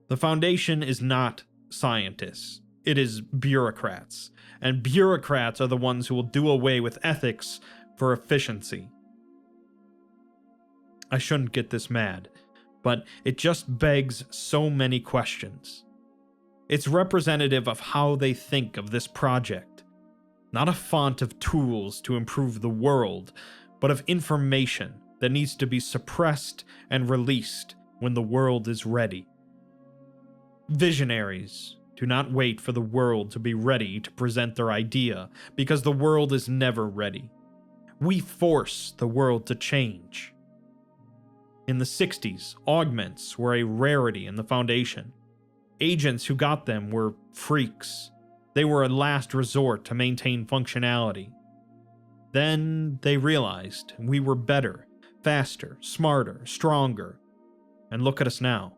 The Foundation is not scientists. It is bureaucrats. And bureaucrats are the ones who will do away with ethics for efficiency." I shouldn't get this mad, but it just begs so many questions. It's representative of how they think of this project. Not a font of tools to improve the world, but of information that needs to be suppressed and released when the world is ready. Visionaries do not wait for the world to be ready to present their idea, because the world is never ready. We force the world to change. In the 60s, augments were a rarity in the Foundation. Agents who got them were freaks. They were a last resort to maintain functionality. Then they realized we were better, faster, smarter, stronger. And look at us now.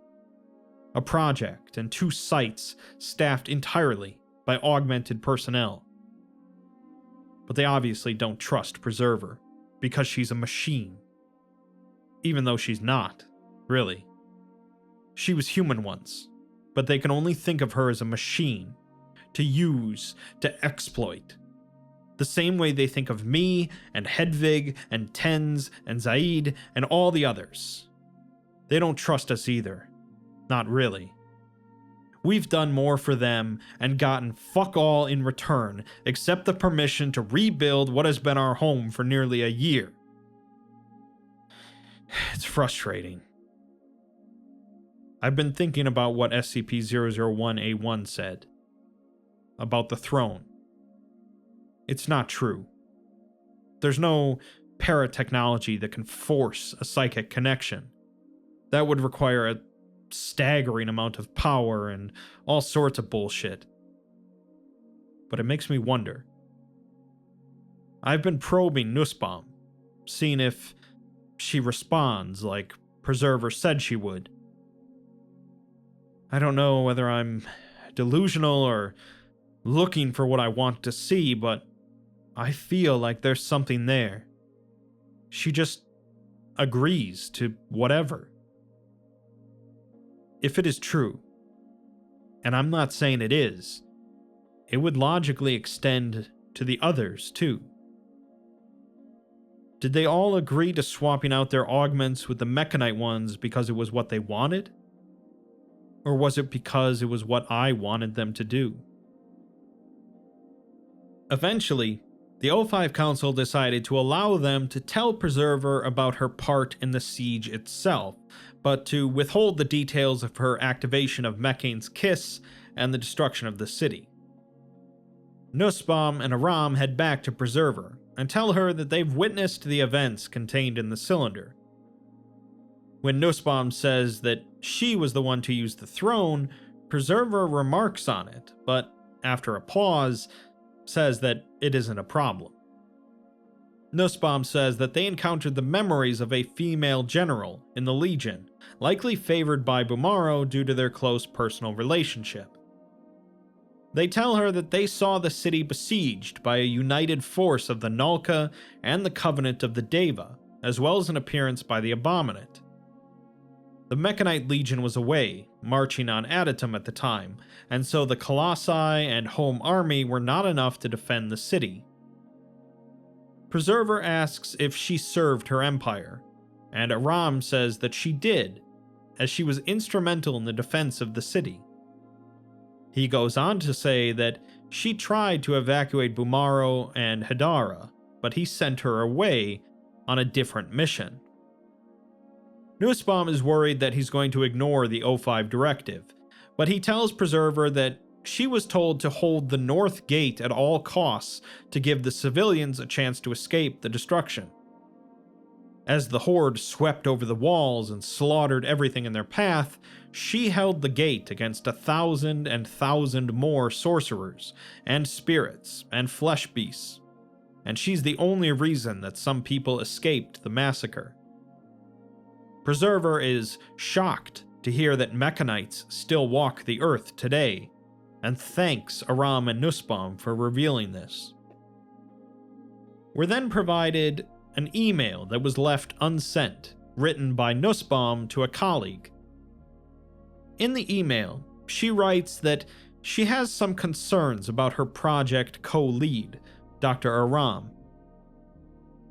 A project and 2 sites staffed entirely by augmented personnel. But they obviously don't trust Preserver, because she's a machine. Even though she's not, really. She was human once, but they can only think of her as a machine, to use, to exploit. The same way they think of me, and Hedvig, and Tens, and Zaid, and all the others. They don't trust us either. Not really. We've done more for them and gotten fuck all in return, except the permission to rebuild what has been our home for nearly a year. It's frustrating. I've been thinking about what SCP-001A1 said. About the throne. It's not true. There's no paratechnology that can force a psychic connection. That would require a staggering amount of power and all sorts of bullshit. But it makes me wonder. I've been probing Nussbaum, seeing if she responds like Preserver said she would. I don't know whether I'm delusional or looking for what I want to see, but I feel like there's something there. She just agrees to whatever. If it is true, and I'm not saying it is, it would logically extend to the others too. Did they all agree to swapping out their augments with the Mecanite ones because it was what they wanted? Or was it because it was what I wanted them to do? Eventually, the O5 Council decided to allow them to tell Preserver about her part in the siege itself, but to withhold the details of her activation of Mecan's kiss and the destruction of the city. Nussbaum and Aram head back to Preserver and tell her that they've witnessed the events contained in the cylinder. When Nussbaum says that she was the one to use the throne, Preserver remarks on it, but after a pause, says that it isn't a problem. Nussbaum says that they encountered the memories of a female general in the Legion, likely favored by Bumaro due to their close personal relationship. They tell her that they saw the city besieged by a united force of the Nalka and the Covenant of the Deva, as well as an appearance by the Abominate. The Mecanite Legion was away, marching on Adatum at the time, and so the Colossi and Home Army were not enough to defend the city. Preserver asks if she served her empire, and Aram says that she did, as she was instrumental in the defense of the city. He goes on to say that she tried to evacuate Bumaro and Hadara, but he sent her away on a different mission. Nussbaum is worried that he's going to ignore the O5 directive, but he tells Preserver that she was told to hold the North Gate at all costs to give the civilians a chance to escape the destruction. As the Horde swept over the walls and slaughtered everything in their path, she held the gate against 1,000 more sorcerers, and spirits, and flesh beasts, and she's the only reason that some people escaped the massacre. Preserver is shocked to hear that Mechanites still walk the earth today, and thanks Aram and Nussbaum for revealing this. We're then provided an email that was left unsent, written by Nussbaum to a colleague. In the email, she writes that she has some concerns about her project co-lead, Dr. Aram.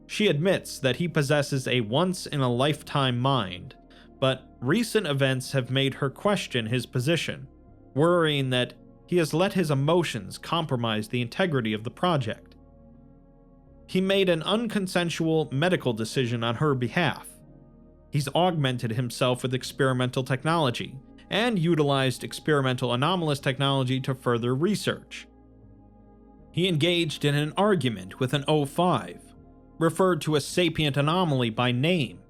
She admits that he possesses a once-in-a-lifetime mind, but recent events have made her question his position, worrying that he has let his emotions compromise the integrity of the project. He made an unconsensual medical decision on her behalf. He's augmented himself with experimental technology, and utilized experimental anomalous technology to further research. He engaged in an argument with an O5, referred to a sapient anomaly by name,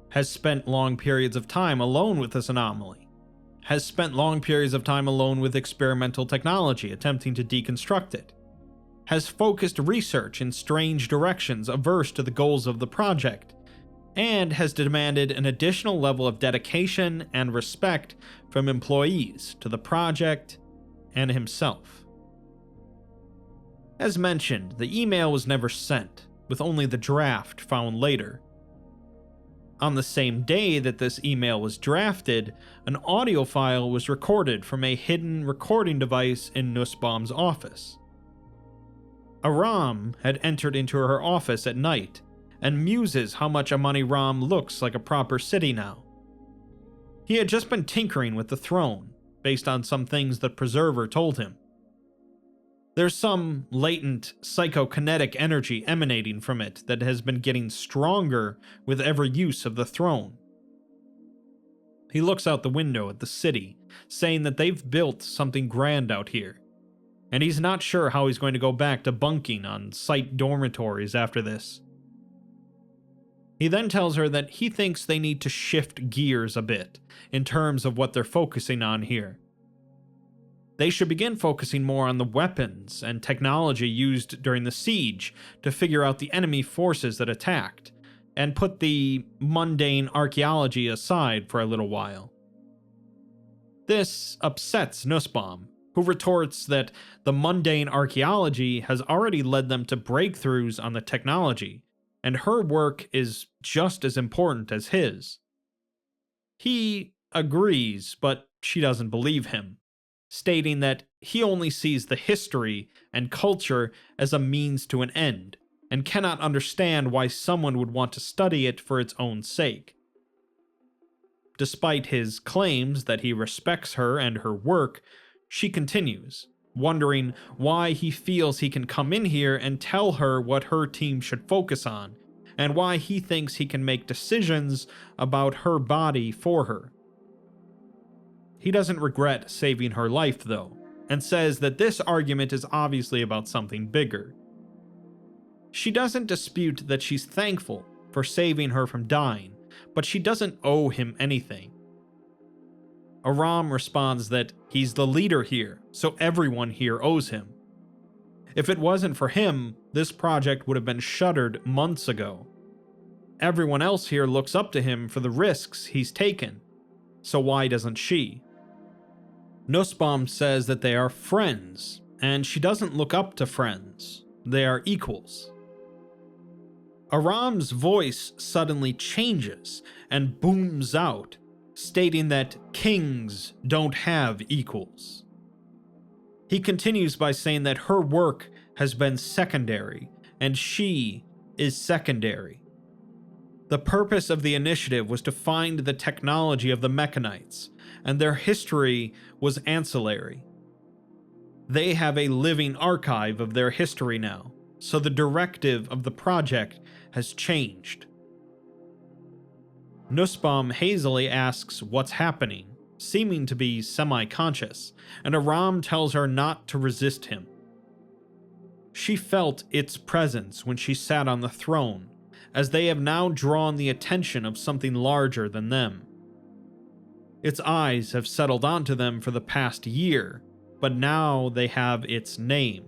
has spent long periods of time alone with this anomaly, has spent long periods of time alone with experimental technology attempting to deconstruct it, has focused research in strange directions averse to the goals of the project, and has demanded an additional level of dedication and respect from employees to the project and himself. As mentioned, the email was never sent, with only the draft found later. On the same day that this email was drafted, an audio file was recorded from a hidden recording device in Nussbaum's office. Aram had entered into her office at night and muses how much Amani-Ram looks like a proper city now. He had just been tinkering with the throne, based on some things that Preserver told him. There's some latent psychokinetic energy emanating from it that has been getting stronger with every use of the throne. He looks out the window at the city, saying that they've built something grand out here, and he's not sure how he's going to go back to bunking on site dormitories after this. He then tells her that he thinks they need to shift gears a bit in terms of what they're focusing on here. They should begin focusing more on the weapons and technology used during the siege to figure out the enemy forces that attacked, and put the mundane archaeology aside for a little while. This upsets Nussbaum, who retorts that the mundane archaeology has already led them to breakthroughs on the technology, and her work is just as important as his. He agrees, but she doesn't believe him, stating that he only sees the history and culture as a means to an end, and cannot understand why someone would want to study it for its own sake. Despite his claims that he respects her and her work, she continues, wondering why he feels he can come in here and tell her what her team should focus on, and why he thinks he can make decisions about her body for her. He doesn't regret saving her life, though, and says that this argument is obviously about something bigger. She doesn't dispute that she's thankful for saving her from dying, but she doesn't owe him anything. Aram responds that he's the leader here, so everyone here owes him. If it wasn't for him, this project would have been shuttered months ago. Everyone else here looks up to him for the risks he's taken, so why doesn't she? Nussbaum says that they are friends, and she doesn't look up to friends. They are equals. Aram's voice suddenly changes and booms out, stating that kings don't have equals. He continues by saying that her work has been secondary, and she is secondary. The purpose of the initiative was to find the technology of the Mechanites, and their history was ancillary. They have a living archive of their history now, so the directive of the project has changed. Nussbaum hazily asks what's happening, seeming to be semi-conscious, and Aram tells her not to resist him. She felt its presence when she sat on the throne, as they have now drawn the attention of something larger than them. Its eyes have settled onto them for the past year, but now they have its name,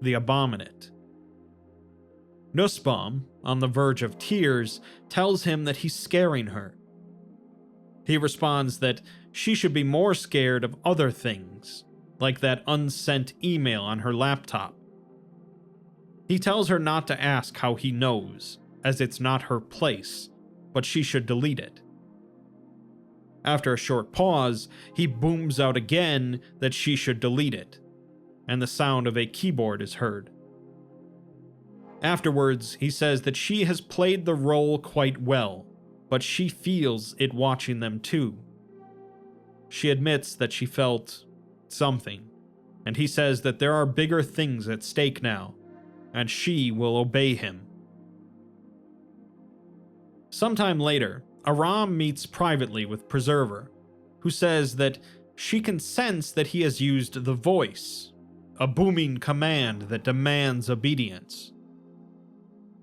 the Abominate. Nussbaum, on the verge of tears, tells him that he's scaring her. He responds that she should be more scared of other things, like that unsent email on her laptop. He tells her not to ask how he knows, as it's not her place, but she should delete it. After a short pause, he booms out again that she should delete it, and the sound of a keyboard is heard. Afterwards, he says that she has played the role quite well, but she feels it watching them too. She admits that she felt something, and he says that there are bigger things at stake now, and she will obey him. Sometime later, Aram meets privately with Preserver, who says that she can sense that he has used the voice, a booming command that demands obedience.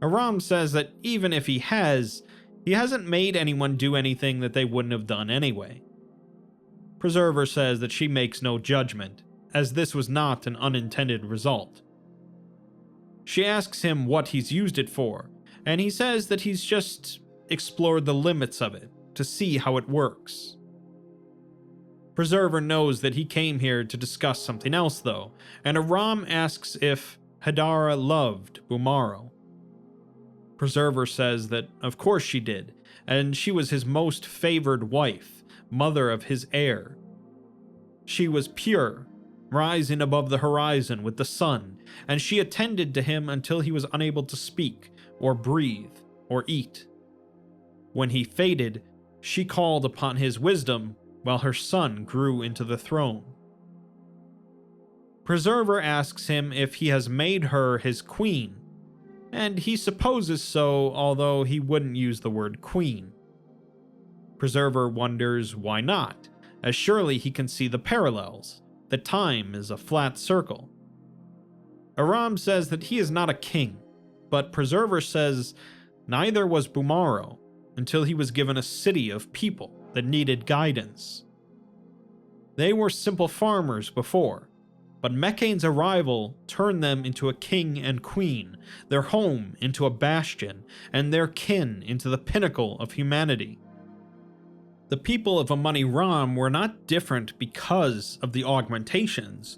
Aram says that even if he hasn't made anyone do anything that they wouldn't have done anyway. Preserver says that she makes no judgment, as this was not an unintended result. She asks him what he's used it for, and he says that he's just explored the limits of it to see how it works. Preserver knows that he came here to discuss something else though, and Aram asks if Hadara loved Bumaro. Preserver says that of course she did, and she was his most favored wife, mother of his heir. She was pure, rising above the horizon with the sun, and she attended to him until he was unable to speak, or breathe, or eat. When he faded, she called upon his wisdom while her son grew into the throne. Preserver asks him if he has made her his queen, and he supposes so, although he wouldn't use the word queen. Preserver wonders why not, as surely he can see the parallels, that time is a flat circle. Aram says that he is not a king, but Preserver says neither was Bumaro until he was given a city of people that needed guidance. They were simple farmers before, but Mecan's arrival turned them into a king and queen, their home into a bastion, and their kin into the pinnacle of humanity. The people of Amani-Ram were not different because of the augmentations,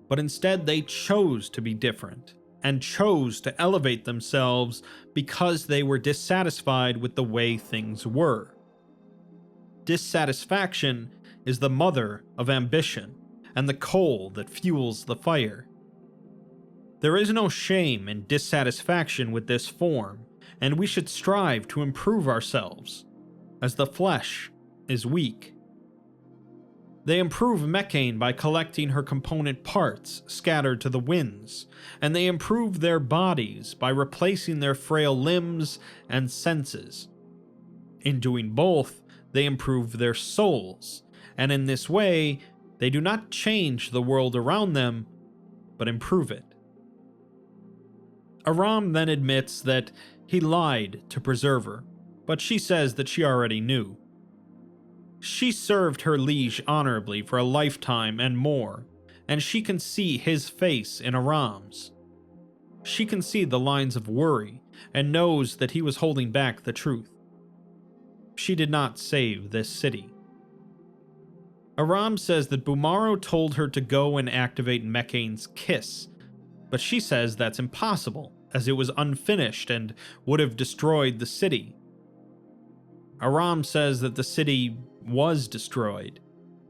but instead they chose to be different, and chose to elevate themselves because they were dissatisfied with the way things were. Dissatisfaction is the mother of ambition, and the coal that fuels the fire. There is no shame in dissatisfaction with this form, and we should strive to improve ourselves, as the flesh is weak. They improve Mecan by collecting her component parts scattered to the winds, and they improve their bodies by replacing their frail limbs and senses. In doing both, they improve their souls, and in this way, they do not change the world around them, but improve it. Aram then admits that he lied to Preserver, but she says that she already knew. She served her liege honorably for a lifetime and more, and she can see his face in Aram's. She can see the lines of worry, and knows that he was holding back the truth. She did not save this city. Aram says that Bumaro told her to go and activate Mecan's kiss, but she says that's impossible, as it was unfinished and would have destroyed the city. Aram says that the city was destroyed,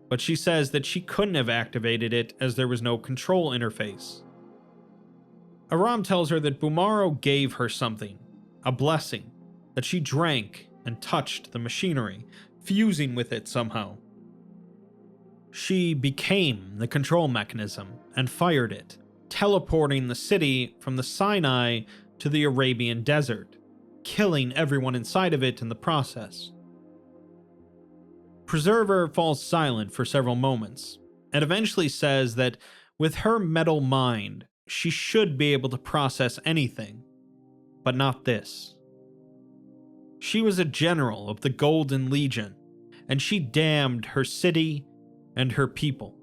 but she says that she couldn't have activated it as there was no control interface. Aram tells her that Bumaro gave her something, a blessing, that she drank and touched the machinery, fusing with it somehow. She became the control mechanism and fired it, teleporting the city from the Sinai to the Arabian desert, killing everyone inside of it in the process. Preserver falls silent for several moments, and eventually says that with her metal mind, she should be able to process anything, but not this. She was a general of the Golden Legion, and she damned her city and her people.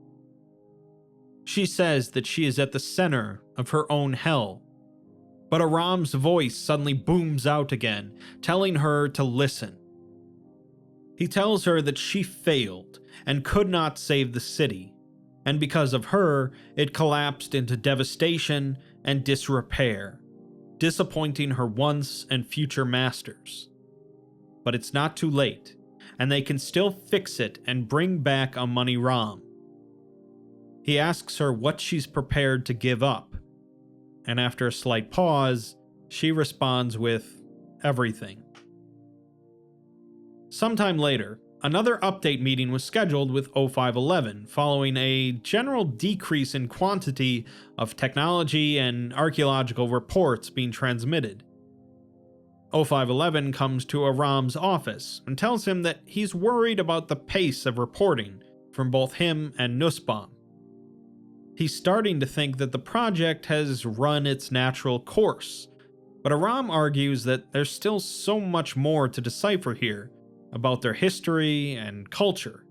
She says that she is at the center of her own hell, but Aram's voice suddenly booms out again, telling her to listen. He tells her that she failed and could not save the city, and because of her, it collapsed into devastation and disrepair, disappointing her once and future masters. But it's not too late, and they can still fix it and bring back Amani Rom. He asks her what she's prepared to give up, and after a slight pause, she responds with everything. Sometime later, another update meeting was scheduled with 0511 following a general decrease in quantity of technology and archaeological reports being transmitted. 0511 comes to Aram's office and tells him that he's worried about the pace of reporting from both him and Nussbaum. He's starting to think that the project has run its natural course, but Aram argues that there's still so much more to decipher here about their history and culture.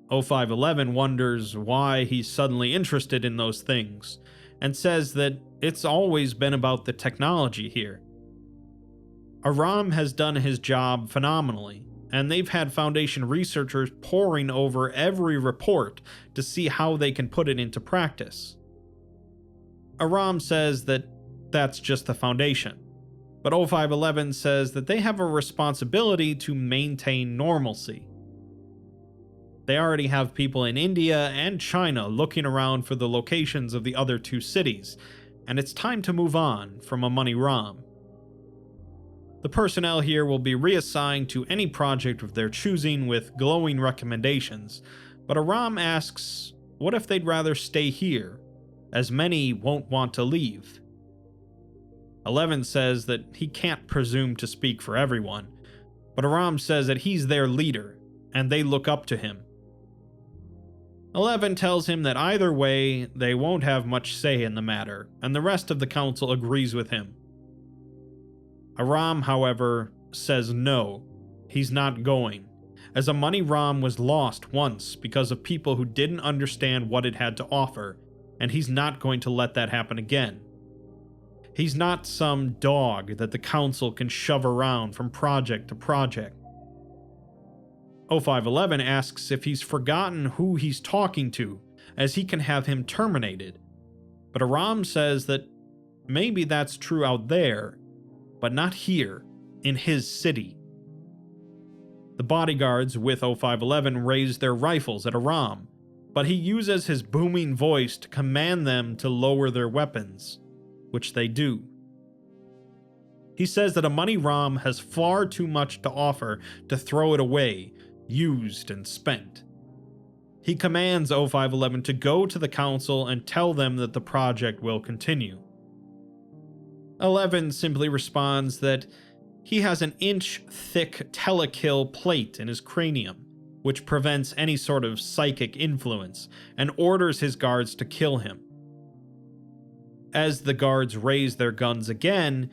0511 wonders why he's suddenly interested in those things, and says that it's always been about the technology here. Aram has done his job phenomenally, and they've had Foundation researchers poring over every report to see how they can put it into practice. Aram says that that's just the Foundation. but 0511 says that they have a responsibility to maintain normalcy. They already have people in India and China looking around for the locations of the other two cities, and it's time to move on from Amani-Ram. The personnel here will be reassigned to any project of their choosing with glowing recommendations, but Aram asks what if they'd rather stay here, as many won't want to leave. 11 says that he can't presume to speak for everyone, but Aram says that he's their leader, and they look up to him. 11 tells him that either way, they won't have much say in the matter, and the rest of the council agrees with him. Aram, however, says no, he's not going, as Amani-Ram was lost once because of people who didn't understand what it had to offer, and he's not going to let that happen again. He's not some dog that the council can shove around from project to project. 0511 asks if he's forgotten who he's talking to, as he can have him terminated, but Aram says that maybe that's true out there, but not here, in his city. The bodyguards with 0511 raise their rifles at Aram, but he uses his booming voice to command them to lower their weapons, which they do. He says that Amani-Ram has far too much to offer to throw it away, used and spent. He commands 0511 to go to the council and tell them that the project will continue. 11 simply responds that he has an inch-thick telekill plate in his cranium, which prevents any sort of psychic influence, and orders his guards to kill him. As the guards raise their guns again,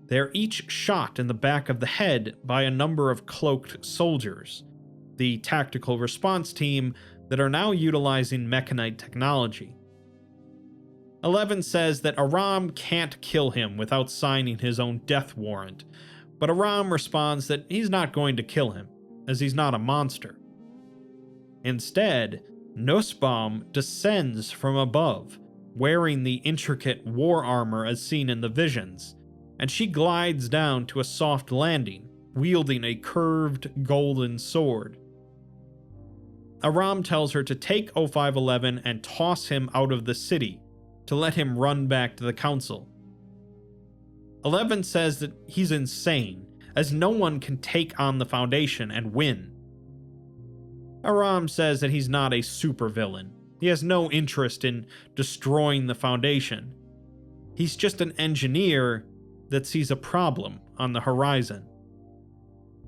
they're each shot in the back of the head by a number of cloaked soldiers, the tactical response team that are now utilizing Mecanite technology. 11 says that Aram can't kill him without signing his own death warrant, but Aram responds that he's not going to kill him, as he's not a monster. Instead, Nussbaum descends from above, wearing the intricate war armor as seen in the visions, and she glides down to a soft landing, wielding a curved golden sword. Aram tells her to take 0511 and toss him out of the city, to let him run back to the council. 11 says that he's insane, as no one can take on the Foundation and win. Aram says that he's not a supervillain. He has no interest in destroying the Foundation. He's just an engineer that sees a problem on the horizon.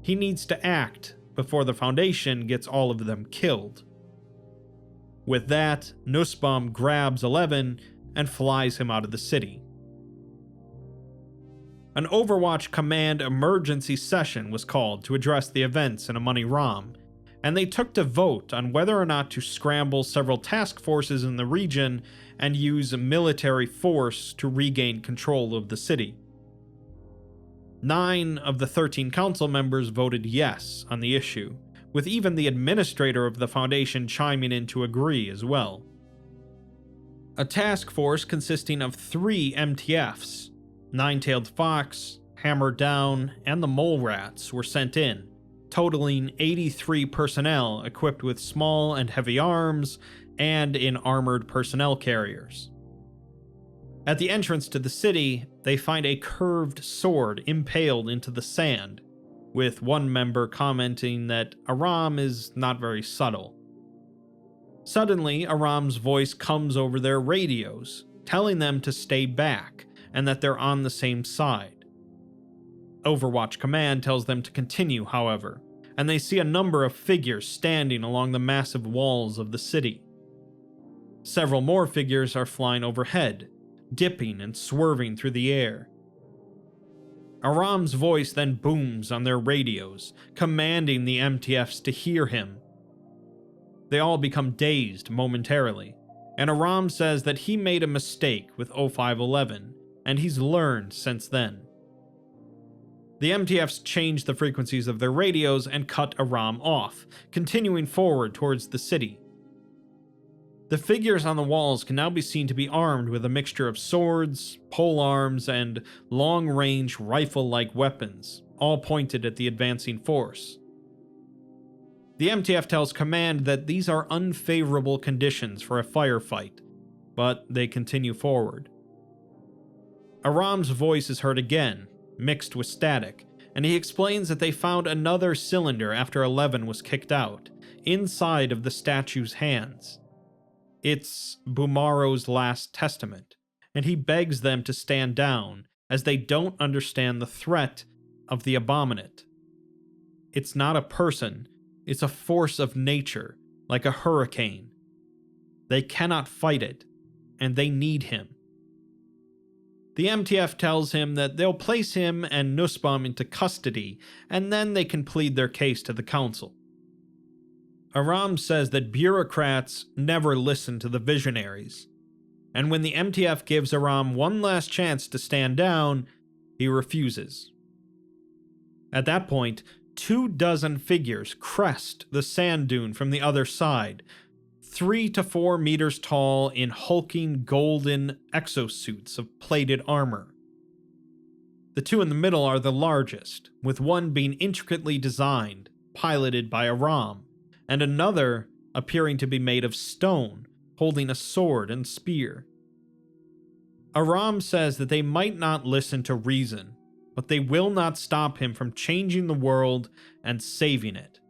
He needs to act before the Foundation gets all of them killed. With that, Nussbaum grabs 11 and flies him out of the city. An Overwatch Command emergency session was called to address the events in Amani-Ram, and they took to vote on whether or not to scramble several task forces in the region and use military force to regain control of the city. 9 of the 13 council members voted yes on the issue, with even the administrator of the Foundation chiming in to agree as well. A task force consisting of 3 MTFs, Nine-Tailed Fox, Hammer Down, and the Mole Rats were sent in, totaling 83 personnel equipped with small and heavy arms and in armored personnel carriers. At the entrance to the city, they find a curved sword impaled into the sand, with one member commenting that Aram is not very subtle. Suddenly, Aram's voice comes over their radios, telling them to stay back and that they're on the same side. Overwatch Command tells them to continue, however, and they see a number of figures standing along the massive walls of the city. Several more figures are flying overhead, dipping and swerving through the air. Aram's voice then booms on their radios, commanding the MTFs to hear him. They all become dazed momentarily, and Aram says that he made a mistake with 0511, and he's learned since then. The MTFs change the frequencies of their radios and cut Aram off, continuing forward towards the city. The figures on the walls can now be seen to be armed with a mixture of swords, polearms, and long-range rifle-like weapons, all pointed at the advancing force. The MTF tells Command that these are unfavorable conditions for a firefight, but they continue forward. Aram's voice is heard again, mixed with static, and he explains that they found another cylinder after 11 was kicked out, inside of the statue's hands. It's Bumaro's last testament, and he begs them to stand down, as they don't understand the threat of the Abominate. It's not a person, it's a force of nature, like a hurricane. They cannot fight it, and they need him. The MTF tells him that they'll place him and Nussbaum into custody, and then they can plead their case to the council. Aram says that bureaucrats never listen to the visionaries, and when the MTF gives Aram one last chance to stand down, he refuses. At that point, 24 figures crest the sand dune from the other side, 3 to 4 meters tall in hulking golden exosuits of plated armor. The 2 in the middle are the largest, with one being intricately designed, piloted by Aram, and another appearing to be made of stone, holding a sword and spear. Aram says that they might not listen to reason, but they will not stop him from changing the world and saving it.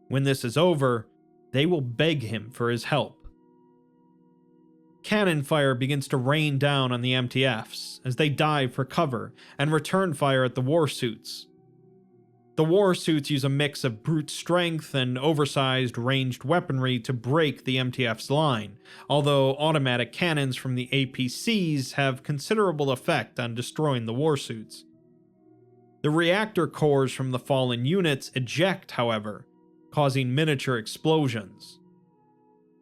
When this is over, they will beg him for his help. Cannon fire begins to rain down on the MTFs as they dive for cover and return fire at the warsuits. The warsuits use a mix of brute strength and oversized ranged weaponry to break the MTF's line, although automatic cannons from the APCs have considerable effect on destroying the warsuits. The reactor cores from the fallen units eject, however, causing miniature explosions.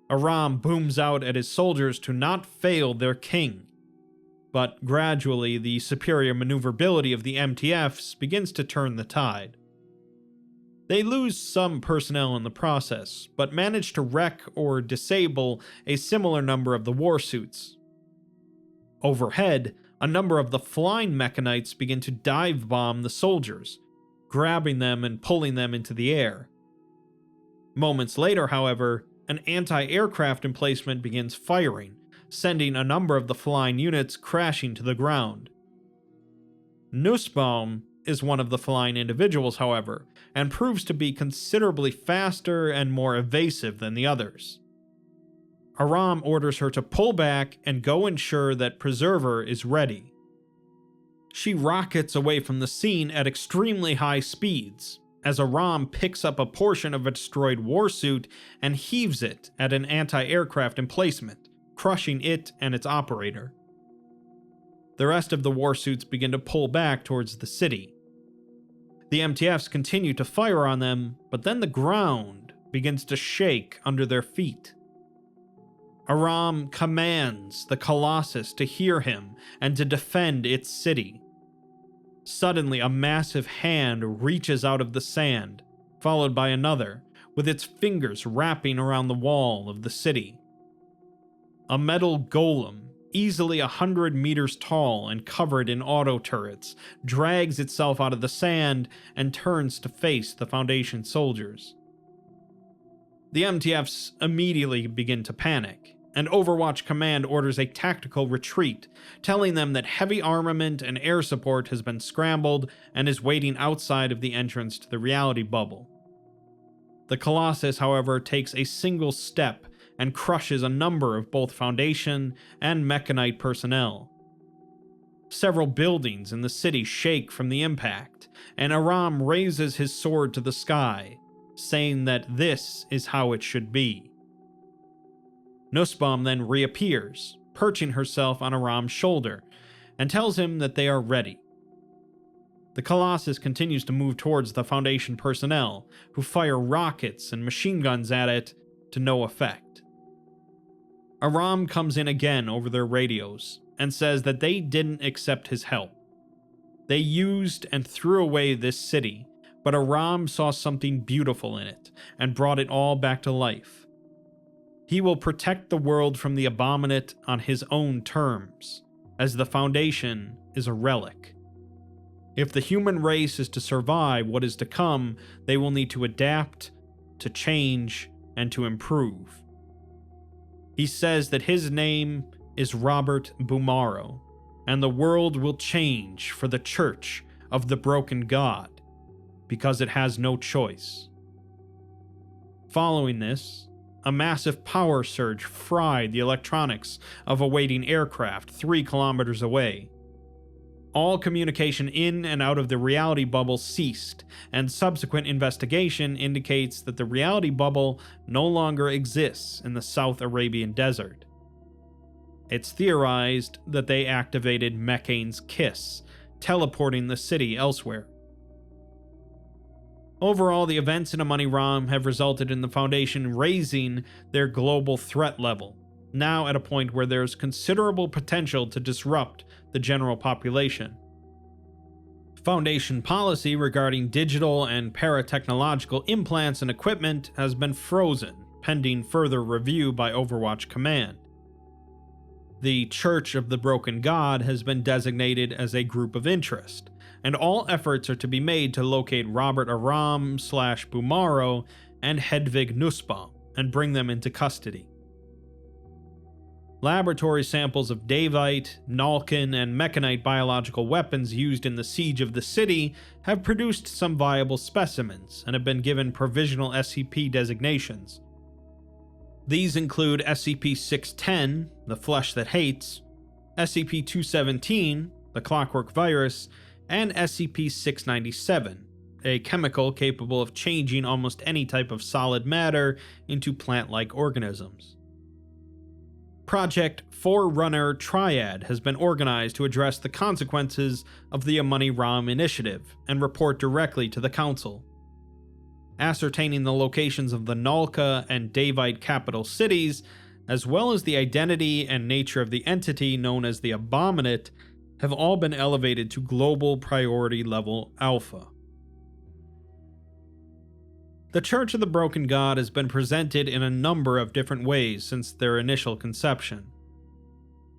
Aram booms out at his soldiers to not fail their king, but gradually the superior maneuverability of the MTFs begins to turn the tide. They lose some personnel in the process, but manage to wreck or disable a similar number of the warsuits. Overhead, a number of the flying mechanites begin to dive bomb the soldiers, grabbing them and pulling them into the air. Moments later, however, an anti-aircraft emplacement begins firing, sending a number of the flying units crashing to the ground. Nussbaum is one of the flying individuals, however, and proves to be considerably faster and more evasive than the others. Aram orders her to pull back and go ensure that Preserver is ready. She rockets away from the scene at extremely high speeds, as Aram picks up a portion of a destroyed warsuit and heaves it at an anti-aircraft emplacement, crushing it and its operator. The rest of the warsuits begin to pull back towards the city. The MTFs continue to fire on them, but then the ground begins to shake under their feet. Aram commands the Colossus to hear him and to defend its city. Suddenly, a massive hand reaches out of the sand, followed by another, with its fingers wrapping around the wall of the city. A metal golem, easily 100 meters tall and covered in auto turrets, drags itself out of the sand and turns to face the Foundation soldiers. The MTFs immediately begin to panic, and Overwatch Command orders a tactical retreat, telling them that heavy armament and air support has been scrambled and is waiting outside of the entrance to the reality bubble. The Colossus, however, takes a single step and crushes a number of both Foundation and Mecanite personnel. Several buildings in the city shake from the impact, and Aram raises his sword to the sky, saying that this is how it should be. Nussbaum then reappears, perching herself on Aram's shoulder, and tells him that they are ready. The Colossus continues to move towards the Foundation personnel, who fire rockets and machine guns at it to no effect. Aram comes in again over their radios, and says that they didn't accept his help. They used and threw away this city, but Aram saw something beautiful in it, and brought it all back to life. He will protect the world from the Abominate on his own terms, as the Foundation is a relic. If the human race is to survive what is to come, they will need to adapt, to change, and to improve. He says that his name is Robert Bumaro, and the world will change for the Church of the Broken God, because it has no choice. Following this, a massive power surge fried the electronics of a waiting aircraft 3 kilometers away. All communication in and out of the reality bubble ceased, and subsequent investigation indicates that the reality bubble no longer exists in the South Arabian desert. It's theorized that they activated Mecan's kiss, teleporting the city elsewhere. Overall, the events in Amani-Ram have resulted in the Foundation raising their global threat level, now at a point where there's considerable potential to disrupt the general population. Foundation policy regarding digital and paratechnological implants and equipment has been frozen, pending further review by Overwatch Command. The Church of the Broken God has been designated as a group of interest, and all efforts are to be made to locate Robert Aram/Bumaro and Hedvig Nussbaum and bring them into custody. Laboratory samples of Davite, Nalkin, and Mecanite biological weapons used in the siege of the city have produced some viable specimens and have been given provisional SCP designations. These include SCP-610, the Flesh That Hates, SCP-217, the Clockwork Virus, and SCP-697, a chemical capable of changing almost any type of solid matter into plant-like organisms. Project Forerunner Triad has been organized to address the consequences of the Amani-Ram initiative and report directly to the Council. Ascertaining the locations of the Nalka and Davite capital cities, as well as the identity and nature of the entity known as the Abominate, have all been elevated to global priority level Alpha. The Church of the Broken God has been presented in a number of different ways since their initial conception.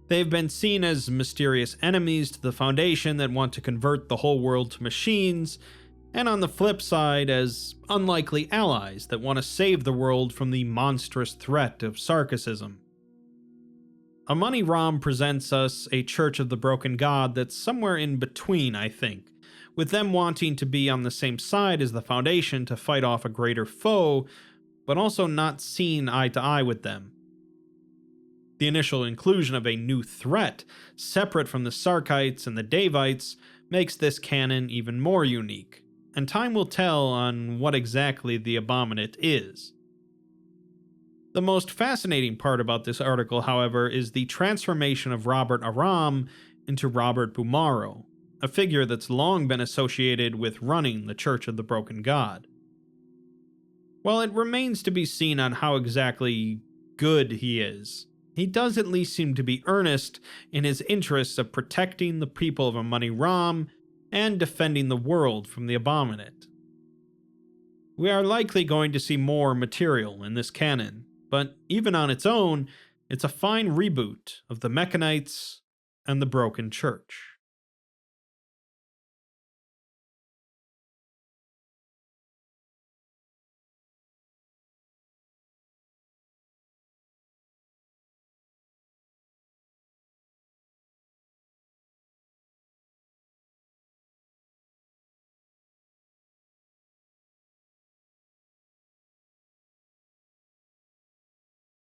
They've been seen as mysterious enemies to the Foundation that want to convert the whole world to machines, and on the flip side as unlikely allies that want to save the world from the monstrous threat of Sarkicism. Amani-Ram presents us a Church of the Broken God that's somewhere in between, I think, with them wanting to be on the same side as the Foundation to fight off a greater foe, but also not seen eye to eye with them. The initial inclusion of a new threat, separate from the Sarkites and the Davites, makes this canon even more unique, and time will tell on what exactly the Abominate is. The most fascinating part about this article, however, is the transformation of Robert Aram into Robert Bumaro, a figure that's long been associated with running the Church of the Broken God. While it remains to be seen on how exactly good he is, he does at least seem to be earnest in his interests of protecting the people of Amani-Ram and defending the world from the Abominate. We are likely going to see more material in this canon, but even on its own, it's a fine reboot of the Mechanites and the Broken Church.